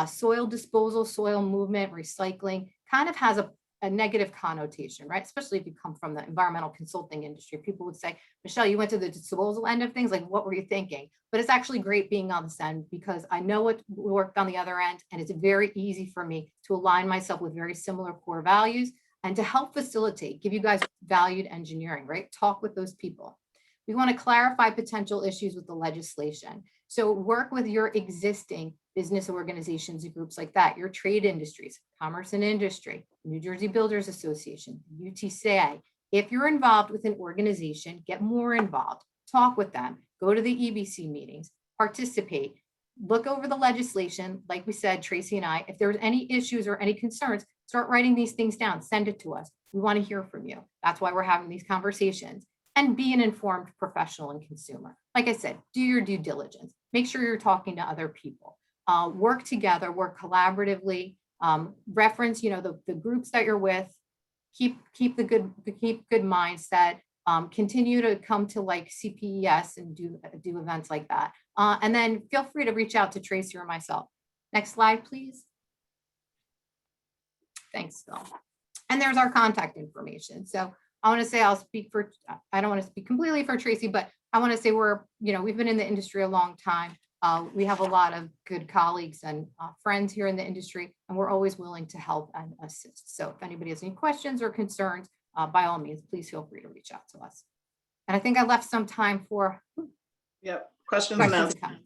Soil disposal, soil movement, recycling kind of has a negative connotation, right? Especially if you come from the environmental consulting industry. People would say, Michelle, you went to the disposal end of things. Like, what were you thinking? But it's actually great being on this end because I know what worked on the other end. And it's very easy for me to align myself with very similar core values and to help facilitate, give you guys valued engineering, right? Talk with those people. We want to clarify potential issues with the legislation. So work with your existing business organizations and groups like that, your trade industries, commerce and industry, New Jersey Builders Association, UTCA. If you're involved with an organization, get more involved, talk with them, go to the EBC meetings, participate, look over the legislation. Like we said, Tracy and I, if there's any issues or any concerns, start writing these things down, send it to us. We want to hear from you. That's why we're having these conversations. And be an informed professional and consumer. Like I said, do your due diligence. Make sure you're talking to other people. Work together, work collaboratively, reference, the groups that you're with, keep good mindset, continue to come to like CPES and do events like that. And then feel free to reach out to Tracy or myself. Next slide, please. Thanks, Phil. And there's our contact information. So I want to say I don't want to speak completely for Tracy, but I want to say we've been in the industry a long time. We have a lot of good colleagues and friends here in the industry, and we're always willing to help and assist. So if anybody has any questions or concerns, by all means, please feel free to reach out to us. And I think I left some time for questions.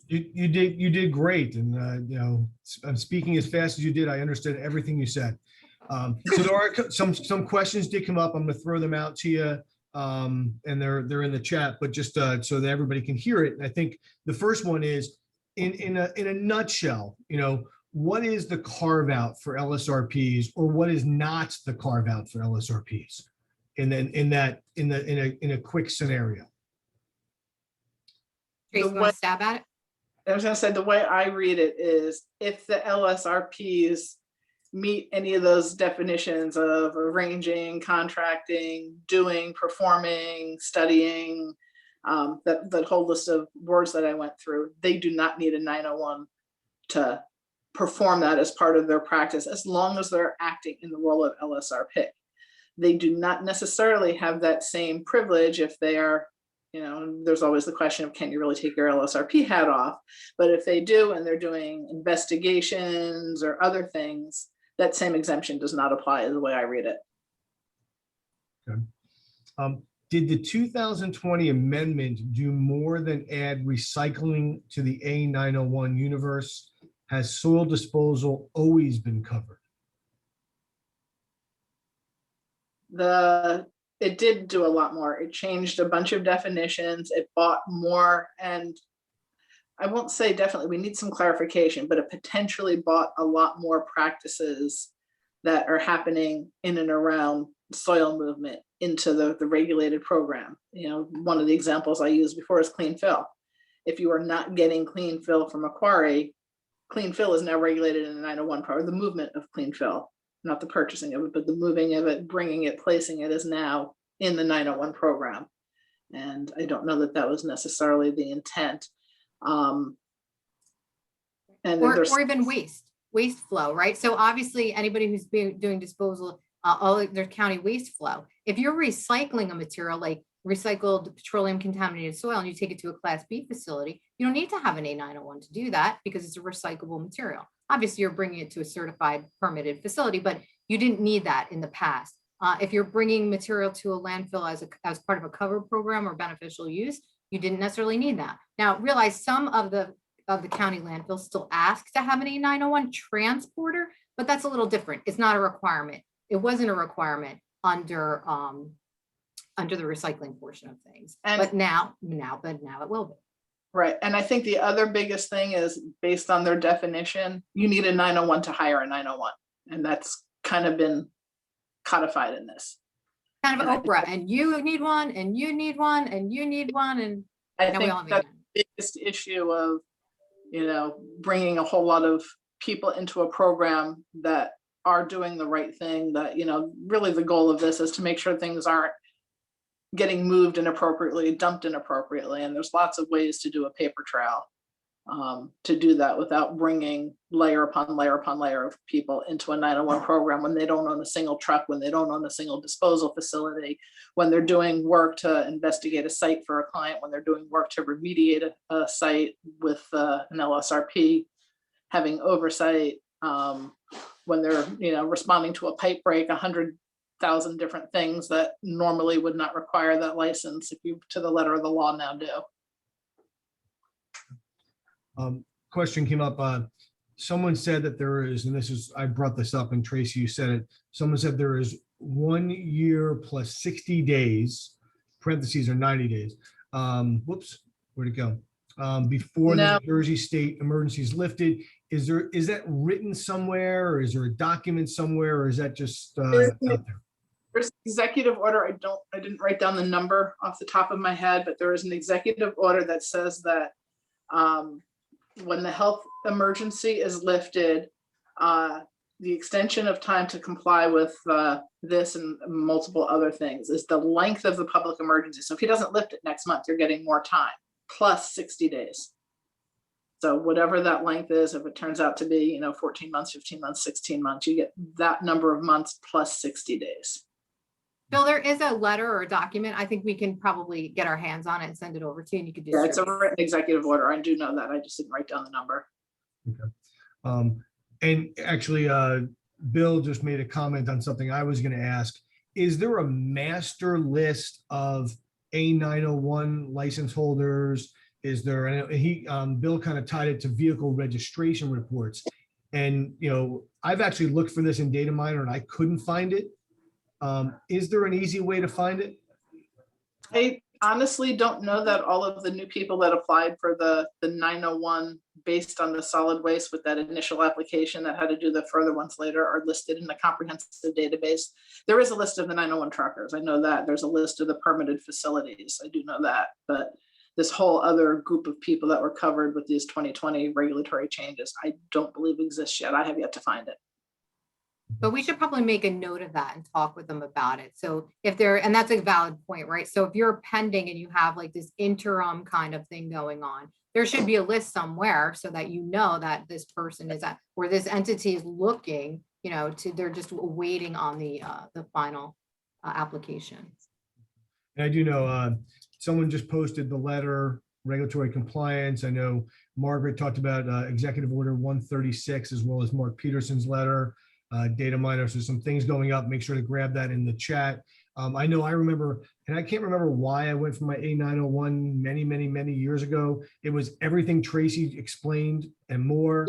You did great, and I'm speaking as fast as you did. I understood everything you said. So there are some questions did come up. I'm going to throw them out to you, and they're in the chat, but just so that everybody can hear it. And I think the first one is, in a nutshell, what is the carve out for LSRPs, or what is not the carve out for LSRPs? And then in a quick scenario. Tracy, want to stab at it? I was going to say, the way I read it is, if the LSRPs meet any of those definitions of arranging, contracting, doing, performing, studying, that whole list of words that I went through, they do not need a 901 to perform that as part of their practice, as long as they're acting in the role of LSRP. They do not necessarily have that same privilege if they are, there's always the question of, can you really take your LSRP hat off? But if they do, and they're doing investigations or other things, that same exemption does not apply, is the way I read it. Okay. Did the 2020 amendment do more than add recycling to the A-901 universe? Has soil disposal always been covered? It did do a lot more. It changed a bunch of definitions. It bought more, and I won't say definitely, we need some clarification, but it potentially bought a lot more practices that are happening in and around soil movement into the regulated program. One of the examples I used before is clean fill. If you are not getting clean fill from a quarry, clean fill is now regulated in the 901 program. The movement of clean fill, not the purchasing of it, but the moving of it, bringing it, placing it, is now in the 901 program. And I don't know that was necessarily the intent. And or even waste flow, right? So obviously anybody who's doing disposal, all their county waste flow, if you're recycling a material like recycled petroleum contaminated soil and you take it to a Class B facility, you don't need to have an A-901 to do that because it's a recyclable material. Obviously you're bringing it to a certified permitted facility, but you didn't need that in the past. If you're bringing material to a landfill as part of a cover program or beneficial use, you didn't necessarily need that. Now, realize some of the county landfills still ask to have an A-901 transporter, but that's a little different. It's not a requirement. It wasn't a requirement under the recycling portion of things. But now it will be. Right. And I think the other biggest thing is based on their definition, you need a 901 to hire a 901. And that's kind of been codified in this. Kind of Oprah, and you need one, and you need one, and you need one. And I think that's the biggest issue of, bringing a whole lot of people into a program that are doing the right thing, that, really the goal of this is to make sure things aren't getting moved inappropriately, dumped inappropriately. And there's lots of ways to do a paper trail to do that without bringing layer upon layer upon layer of people into a 901 program when they don't own a single truck, when they don't own a single disposal facility, when they're doing work to investigate a site for a client, when they're doing work to remediate a site with an LSRP, having oversight, when they're, responding to a pipe break, 100,000 different things that normally would not require that license if you to the letter of the law now do. Question came up. Someone said that there is, and I brought this up, and Tracy, you said it. Someone said there is 1 year plus 60 days, parentheses are 90 days. Whoops, where'd it go? Before the New Jersey state emergency is lifted. Is that written somewhere, or is there a document somewhere, or is that just out there? There's an executive order. I didn't write down the number off the top of my head, but there is an executive order that says that when the health emergency is lifted, the extension of time to comply with this and multiple other things is the length of the public emergency. So if he doesn't lift it next month, you're getting more time, plus 60 days. So whatever that length is, if it turns out to be, 14 months, 15 months, 16 months, you get that number of months plus 60 days. Bill, there is a letter or a document. I think we can probably get our hands on it and send it over to you, and you could Yeah, it's a written executive order. I do know that. I just didn't write down the number. Okay. And actually, Bill just made a comment on something I was going to ask. Is there a master list of A-901 license holders? Is there, and Bill kind of tied it to vehicle registration reports. And, I've actually looked for this in Data Miner and I couldn't find it. Is there an easy way to find it? I honestly don't know that all of the new people that applied for the 901 based on the solid waste with that initial application that had to do the further ones later are listed in the comprehensive database. There is a list of the 901 truckers. I know that. There's a list of the permitted facilities. I do know that. But this whole other group of people that were covered with these 2020 regulatory changes, I don't believe exists yet. I have yet to find it. But we should probably make a note of that and talk with them about it. So if and that's a valid point, right? So if you're pending and you have like this interim kind of thing going on, there should be a list somewhere so that that this person is at, or this entity is looking, they're just waiting on the final application. And I do know someone just posted the letter, regulatory compliance. I know Margaret talked about Executive Order 136, as well as Mark Peterson's letter. Data miners, there's some things going up. Make sure to grab that in the chat. I remember, and I can't remember why I went for my A-901 many years ago. It was everything Tracy explained and more.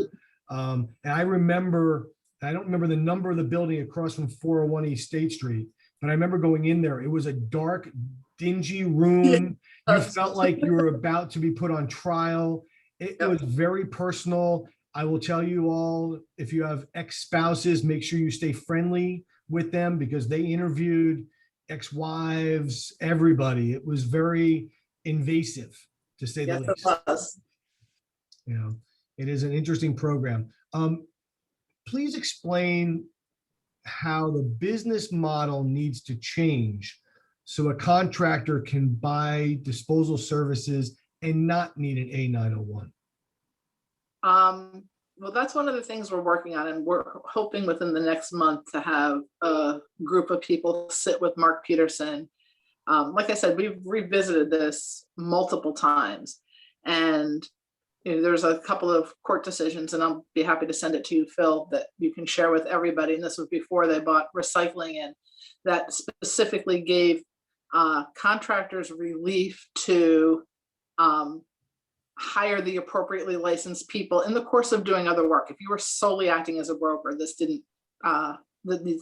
And I don't remember the number of the building across from 401 East State Street, but I remember going in there. It was a dark, dingy room. You felt like you were about to be put on trial. It was very personal. I will tell you all, if you have ex-spouses, make sure you stay friendly with them because they interviewed ex-wives, everybody. It was very invasive, to say the least. It was. It is an interesting program. Please explain how the business model needs to change so a contractor can buy disposal services and not need an A-901. Well, that's one of the things we're working on, and we're hoping within the next month to have a group of people sit with Mark Peterson. Like I said, we've revisited this multiple times, and there's a couple of court decisions, and I'll be happy to send it to you, Phil, that you can share with everybody. And this was before they bought recycling in, that specifically gave contractors relief to hire the appropriately licensed people in the course of doing other work. If you were solely acting as a broker, this didn't,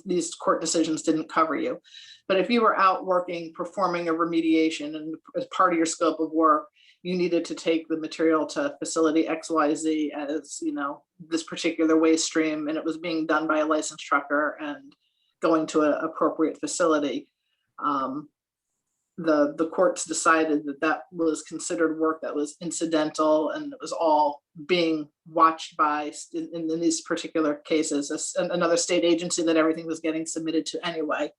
these court decisions didn't cover you. But if you were out working, performing a remediation, and as part of your scope of work, you needed to take the material to facility XYZ as, this particular waste stream, and it was being done by a licensed trucker and going to an appropriate facility. The courts decided that that was considered work that was incidental, and it was all being watched by, in these particular cases, another state agency that everything was getting submitted to anyway.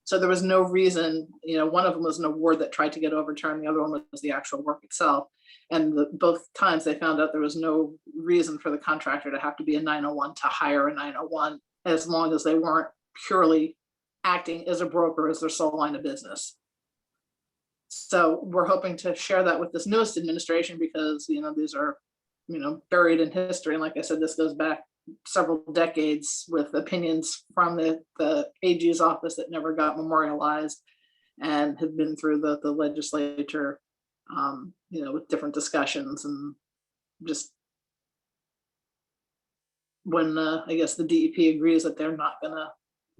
So there was no reason, one of them was an award that tried to get overturned. The other one was the actual work itself. And both times they found out there was no reason for the contractor to have to be a 901 to hire a 901, as long as they weren't purely acting as a broker as their sole line of business. So we're hoping to share that with this newest administration, because, these are, buried in history. And like I said, this goes back several decades with opinions from the AG's office that never got memorialized, and have been through the legislature, with different discussions. And just when I guess the DEP agrees that they're not going to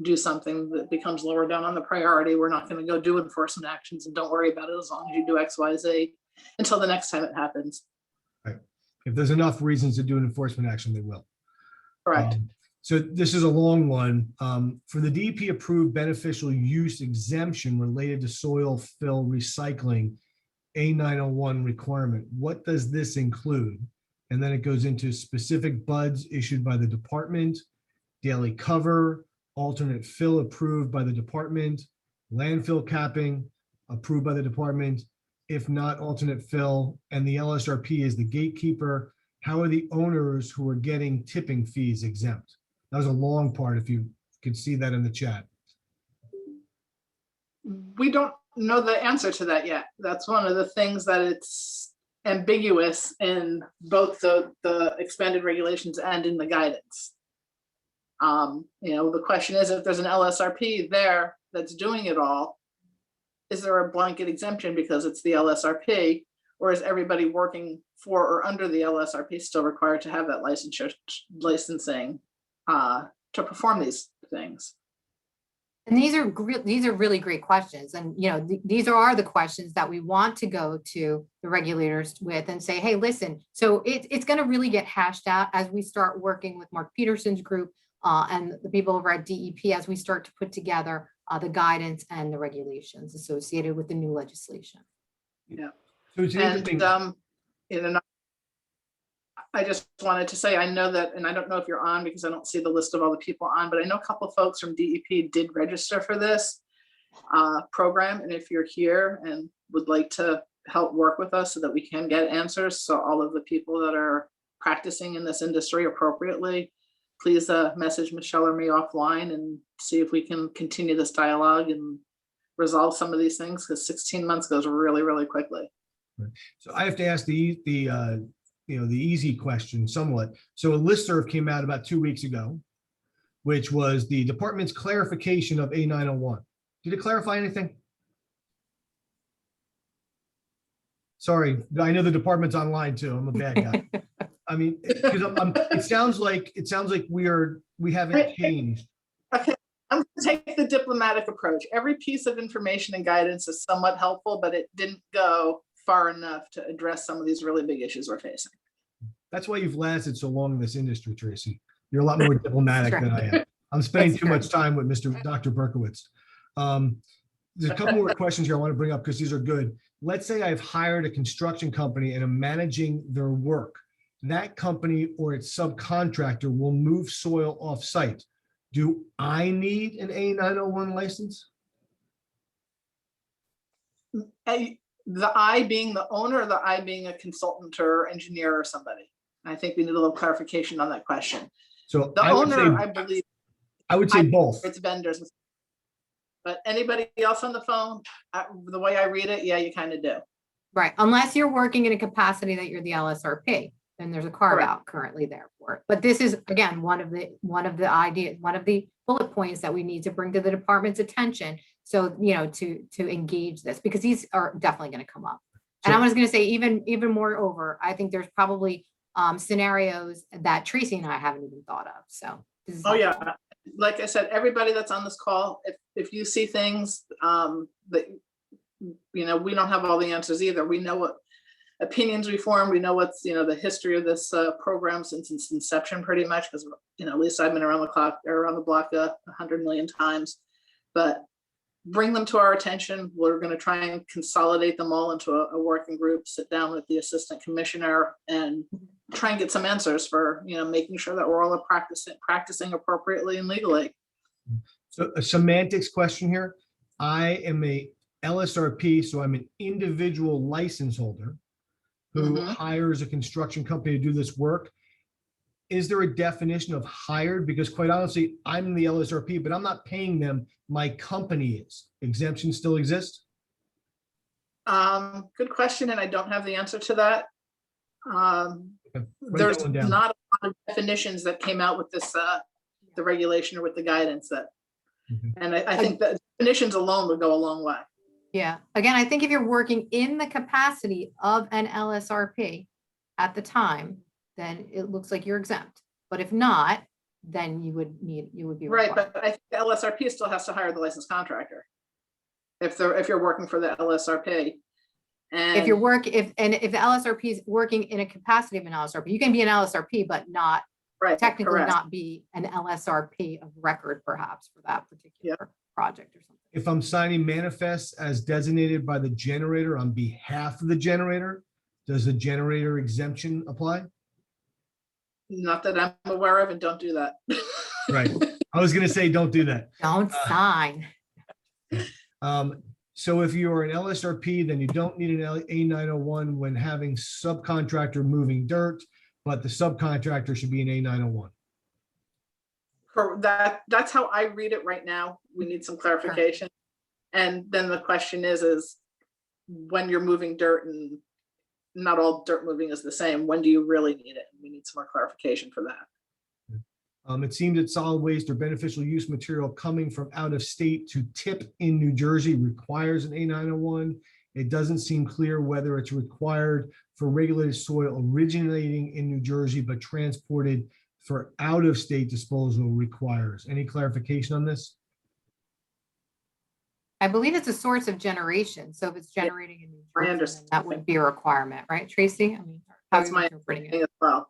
do something that becomes lower down on the priority, we're not going to go do enforcement actions, and don't worry about it as long as you do XYZ until the next time it happens. Right. If there's enough reasons to do an enforcement action, they will. Correct. So this is a long one. For the DEP approved beneficial use exemption related to soil fill recycling, A-901 requirement, what does this include? And then it goes into specific buds issued by the department, daily cover, alternate fill approved by the department, landfill capping approved by the department, if not alternate fill, and the LSRP is the gatekeeper. How are the owners who are getting tipping fees exempt? That was a long part, if you could see that in the chat. We don't know the answer to that yet. That's one of the things that it's ambiguous in both the expanded regulations and in the guidance. The question is, if there's an LSRP there that's doing it all, is there a blanket exemption because it's the LSRP, or is everybody working for or under the LSRP still required to have that licensing to perform these things? And these are really great questions. And, these are the questions that we want to go to the regulators with and say, hey, listen, so it's going to really get hashed out as we start working with Mark Peterson's group and the people over at DEP, as we start to put together the guidance and the regulations associated with the new legislation. Yeah. So it's interesting. I just wanted to say, I know that, and I don't know if you're on because I don't see the list of all the people on, but I know a couple of folks from DEP did register for this program. And if you're here and would like to help work with us so that we can get answers, so all of the people that are practicing in this industry appropriately, please message Michele or me offline and see if we can continue this dialogue and resolve some of these things, because 16 months goes really, really quickly. So I have to ask the easy question somewhat. So a listserv came out about 2 weeks ago, which was the department's clarification of A-901. Did it clarify anything? Sorry, I know the department's online too. I'm a bad guy. I mean, because it sounds like we haven't changed. Okay, I'm going to take the diplomatic approach. Every piece of information and guidance is somewhat helpful, but it didn't go far enough to address some of these really big issues we're facing. That's why you've lasted so long in this industry, Tracy. You're a lot more diplomatic than I am. I'm spending too much time with Dr. Berkowitz. There's a couple more questions here I want to bring up because these are good. Let's say I've hired a construction company and I'm managing their work. That company or its subcontractor will move soil off-site. Do I need an A-901 license? The I being the owner, or the I being a consultant or engineer or somebody? I think we need a little clarification on that question. So the owner, I believe. I would say both. It's vendors. But anybody else on the phone, the way I read it, yeah, you kind of do. Right, unless you're working in a capacity that you're the LSRP. then there's a carve out currently there for it. But this is, again, one of the bullet points that we need to bring to the department's attention. So, to engage this, because these are definitely going to come up. And I was going to say, even moreover, I think there's probably scenarios that Tracy and I haven't even thought of. So, yeah. Like I said, everybody that's on this call, if you see things that, we don't have all the answers either. We know what opinions we form. We know what's, the history of this program since its inception, pretty much, because, at least I've been around the block 100 million times. But bring them to our attention. We're going to try and consolidate them all into a working group, sit down with the assistant commissioner and try and get some answers for, making sure that we're all practicing appropriately and legally. So a semantics question here. I am a LSRP, so I'm an individual license holder who hires a construction company to do this work. Is there a definition of hired? Because quite honestly, I'm the LSRP, but I'm not paying them. My company is. Exemption still exists? Good question, and I don't have the answer to that. There's not a lot of definitions that came out with this, the regulation or with the guidance that, and I think that definitions alone would go a long way. Yeah. Again, I think if you're working in the capacity of an LSRP at the time, then it looks like you're exempt. But if not, then you would be right. required. But I think the LSRP still has to hire the licensed contractor if you're working for the LSRP. And if the LSRP is working in a capacity of an LSRP, you can be an LSRP, but not technically not be an LSRP of record, perhaps, for that particular project or something. If I'm signing manifests as designated by the generator on behalf of the generator, does the generator exemption apply? Not that I'm aware of, and don't do that. Right. I was going to say, don't do that. Don't sign. So if you're an LSRP, then you don't need an A-901 when having subcontractor moving dirt, but the subcontractor should be an A-901. That's how I read it right now. We need some clarification. Sure. And then the question is when you're moving dirt, and not all dirt moving is the same, when do you really need it? We need some more clarification for that. It seems that solid waste or beneficial use material coming from out of state to tip in New Jersey requires an A-901. It doesn't seem clear whether it's required for regulated soil originating in New Jersey but transported for out of state disposal requires. Any clarification on this? I believe it's a source of generation. So if it's generating in New Jersey, that would be a requirement, right, Tracy? I mean, that's my interpreting it as well.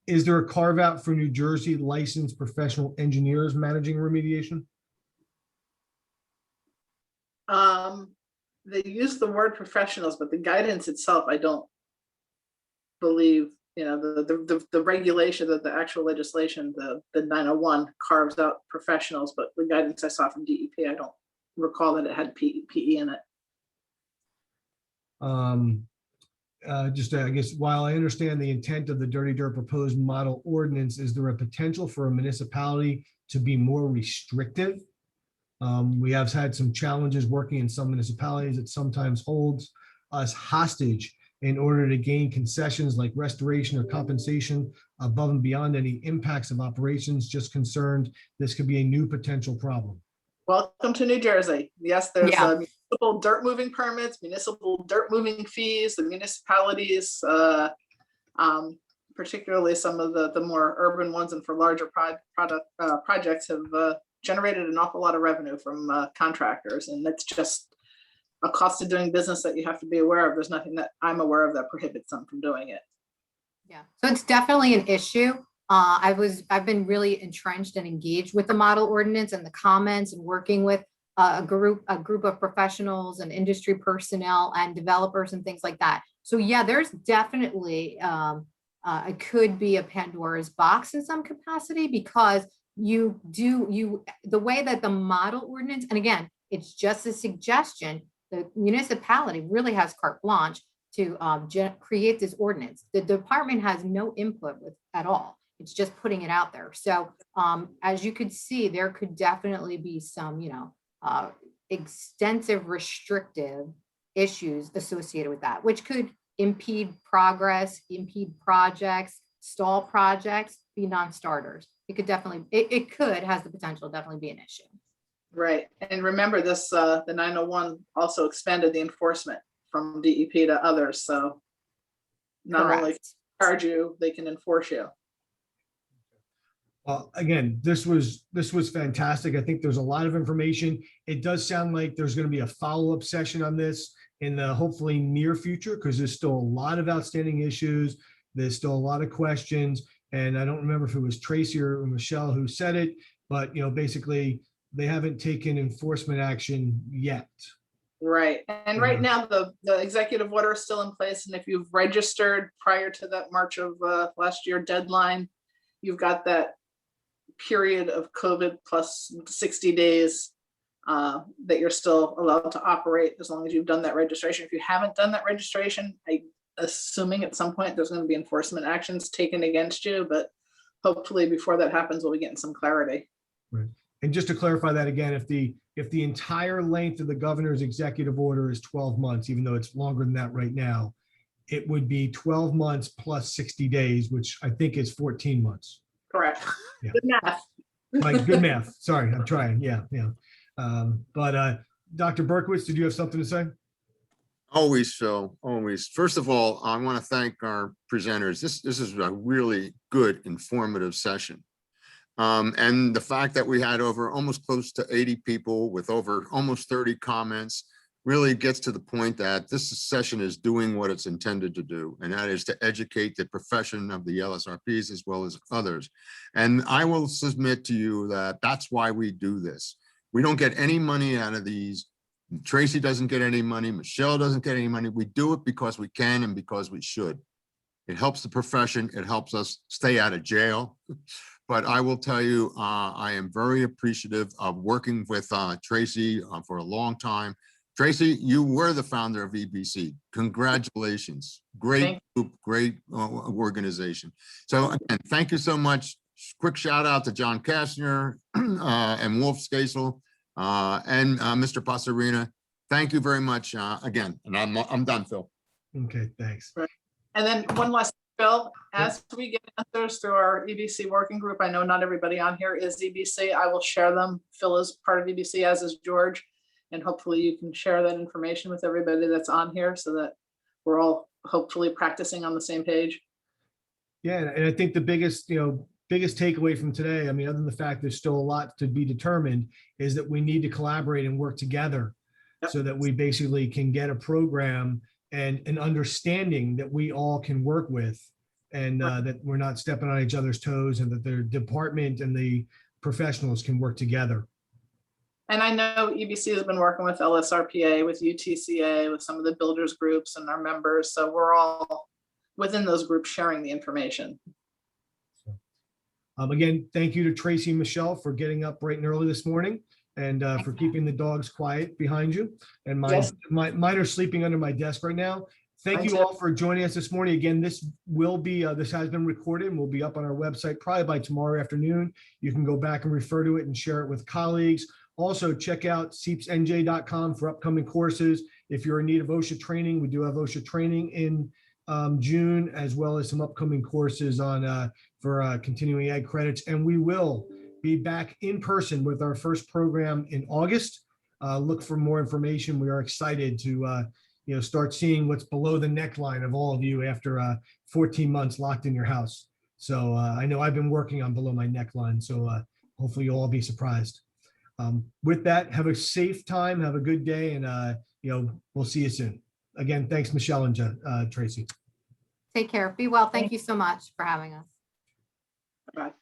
Is there a carve out for New Jersey licensed professional engineers managing remediation? They use the word professionals, but the guidance itself, I don't believe, the regulation, that the actual legislation, the 901 carves out professionals, but the guidance I saw from DEP, I don't recall that it had PE in it. I guess, while I understand the intent of the Dirty Dirt proposed model ordinance, is there a potential for a municipality to be more restrictive? We have had some challenges working in some municipalities that sometimes holds us hostage in order to gain concessions like restoration or compensation above and beyond any impacts of operations. Just concerned this could be a new potential problem. Welcome to New Jersey. Yes, there's municipal dirt moving permits, municipal dirt moving fees. The municipalities, particularly some of the more urban ones and for larger projects, have generated an awful lot of revenue from contractors, and that's just a cost of doing business that you have to be aware of. There's nothing that I'm aware of that prohibits them from doing it. Yeah, so it's definitely an issue. I've been really entrenched and engaged with the model ordinance and the comments, and working with a group of professionals and industry personnel and developers and things like that. So yeah, there's definitely it could be a Pandora's box in some capacity, because the way that the model ordinance, and again, it's just a suggestion, the municipality really has carte blanche to create this ordinance. The department has no input with at all. It's just putting it out there. So as you could see, there could definitely be some, extensive restrictive issues associated with that, which could impede progress, impede projects, stall projects, be non-starters. It could definitely, it could, has the potential to definitely be an issue. Right. And remember this, the 901 also expanded the enforcement from DEP to others. So not only Correct. charge you, they can enforce you. Again, this was fantastic. I think there's a lot of information. It does sound like there's going to be a follow-up session on this in the hopefully near future, because there's still a lot of outstanding issues. There's still a lot of questions. And I don't remember if it was Tracy or Michele who said it, but basically they haven't taken enforcement action yet. Right. And right now the executive order is still in place. And if you've registered prior to that March of last year deadline, you've got that period of COVID plus 60 days that you're still allowed to operate as long as you've done that registration. If you haven't done that registration, I'm assuming at some point there's going to be enforcement actions taken against you, but hopefully before that happens, we'll be getting some clarity. Right. And just to clarify that again, if the entire length of the governor's executive order is 12 months, even though it's longer than that right now, it would be 12 months plus 60 days, which I think is 14 months. Correct. Yeah. Good math. Like good math. Sorry, I'm trying. Yeah. But Dr. Berkowitz, did you have something to say? Always, Phil, always. First of all, I want to thank our presenters. This is a really good, informative session. And the fact that we had over almost close to 80 people with over almost 30 comments really gets to the point that this session is doing what it's intended to do, and that is to educate the profession of the LSRPs as well as others. And I will submit to you that that's why we do this. We don't get any money out of these. Tracy doesn't get any money. Michele doesn't get any money. We do it because we can and because we should. It helps the profession. It helps us stay out of jail. But I will tell you, I am very appreciative of working with Tracy for a long time. Tracy, you were the founder of EBC. Congratulations. Great group, great organization. So again, thank you so much. Quick shout out to John Kastner and Wolf Skasel and Mr. Pasarina. Thank you very much again. And I'm done, Phil. Okay, thanks. Right. And then one last, Phil, as we get answers through our EBC working group, I know not everybody on here is EBC. I will share them. Phil is part of EBC, as is George. And hopefully you can share that information with everybody that's on here so that we're all hopefully practicing on the same page. Yeah, and I think the biggest takeaway from today, I mean, other than the fact there's still a lot to be determined, is that we need to collaborate and work together. Yep. So that we basically can get a program and an understanding that we all can work with, and that we're not stepping on each other's toes, and that the department and the professionals can work together. And I know EBC has been working with LSRPA, with UTCA, with some of the builders groups and our members. So we're all within those groups sharing the information. Again, thank you to Tracy and Michele for getting up bright and early this morning, and for keeping the dogs quiet behind you. And mine are sleeping under my desk right now. Thank you all for joining us this morning. Again, this will be, this has been recorded and will be up on our website probably by tomorrow afternoon. You can go back and refer to it and share it with colleagues. Also, check out CPESNJ.com for upcoming courses. If you're in need of OSHA training, we do have OSHA training in June, as well as some upcoming courses on for continuing ed credits. And we will be back in person with our first program in August. Look for more information. We are excited to start seeing what's below the neckline of all of you after 14 months locked in your house. So I know I've been working on below my neckline, so hopefully you'll all be surprised. With that, have a safe time, have a good day, and we'll see you soon. Again, thanks, Michele and Tracy. Take care. Be well. Thank you so much for having us. Bye.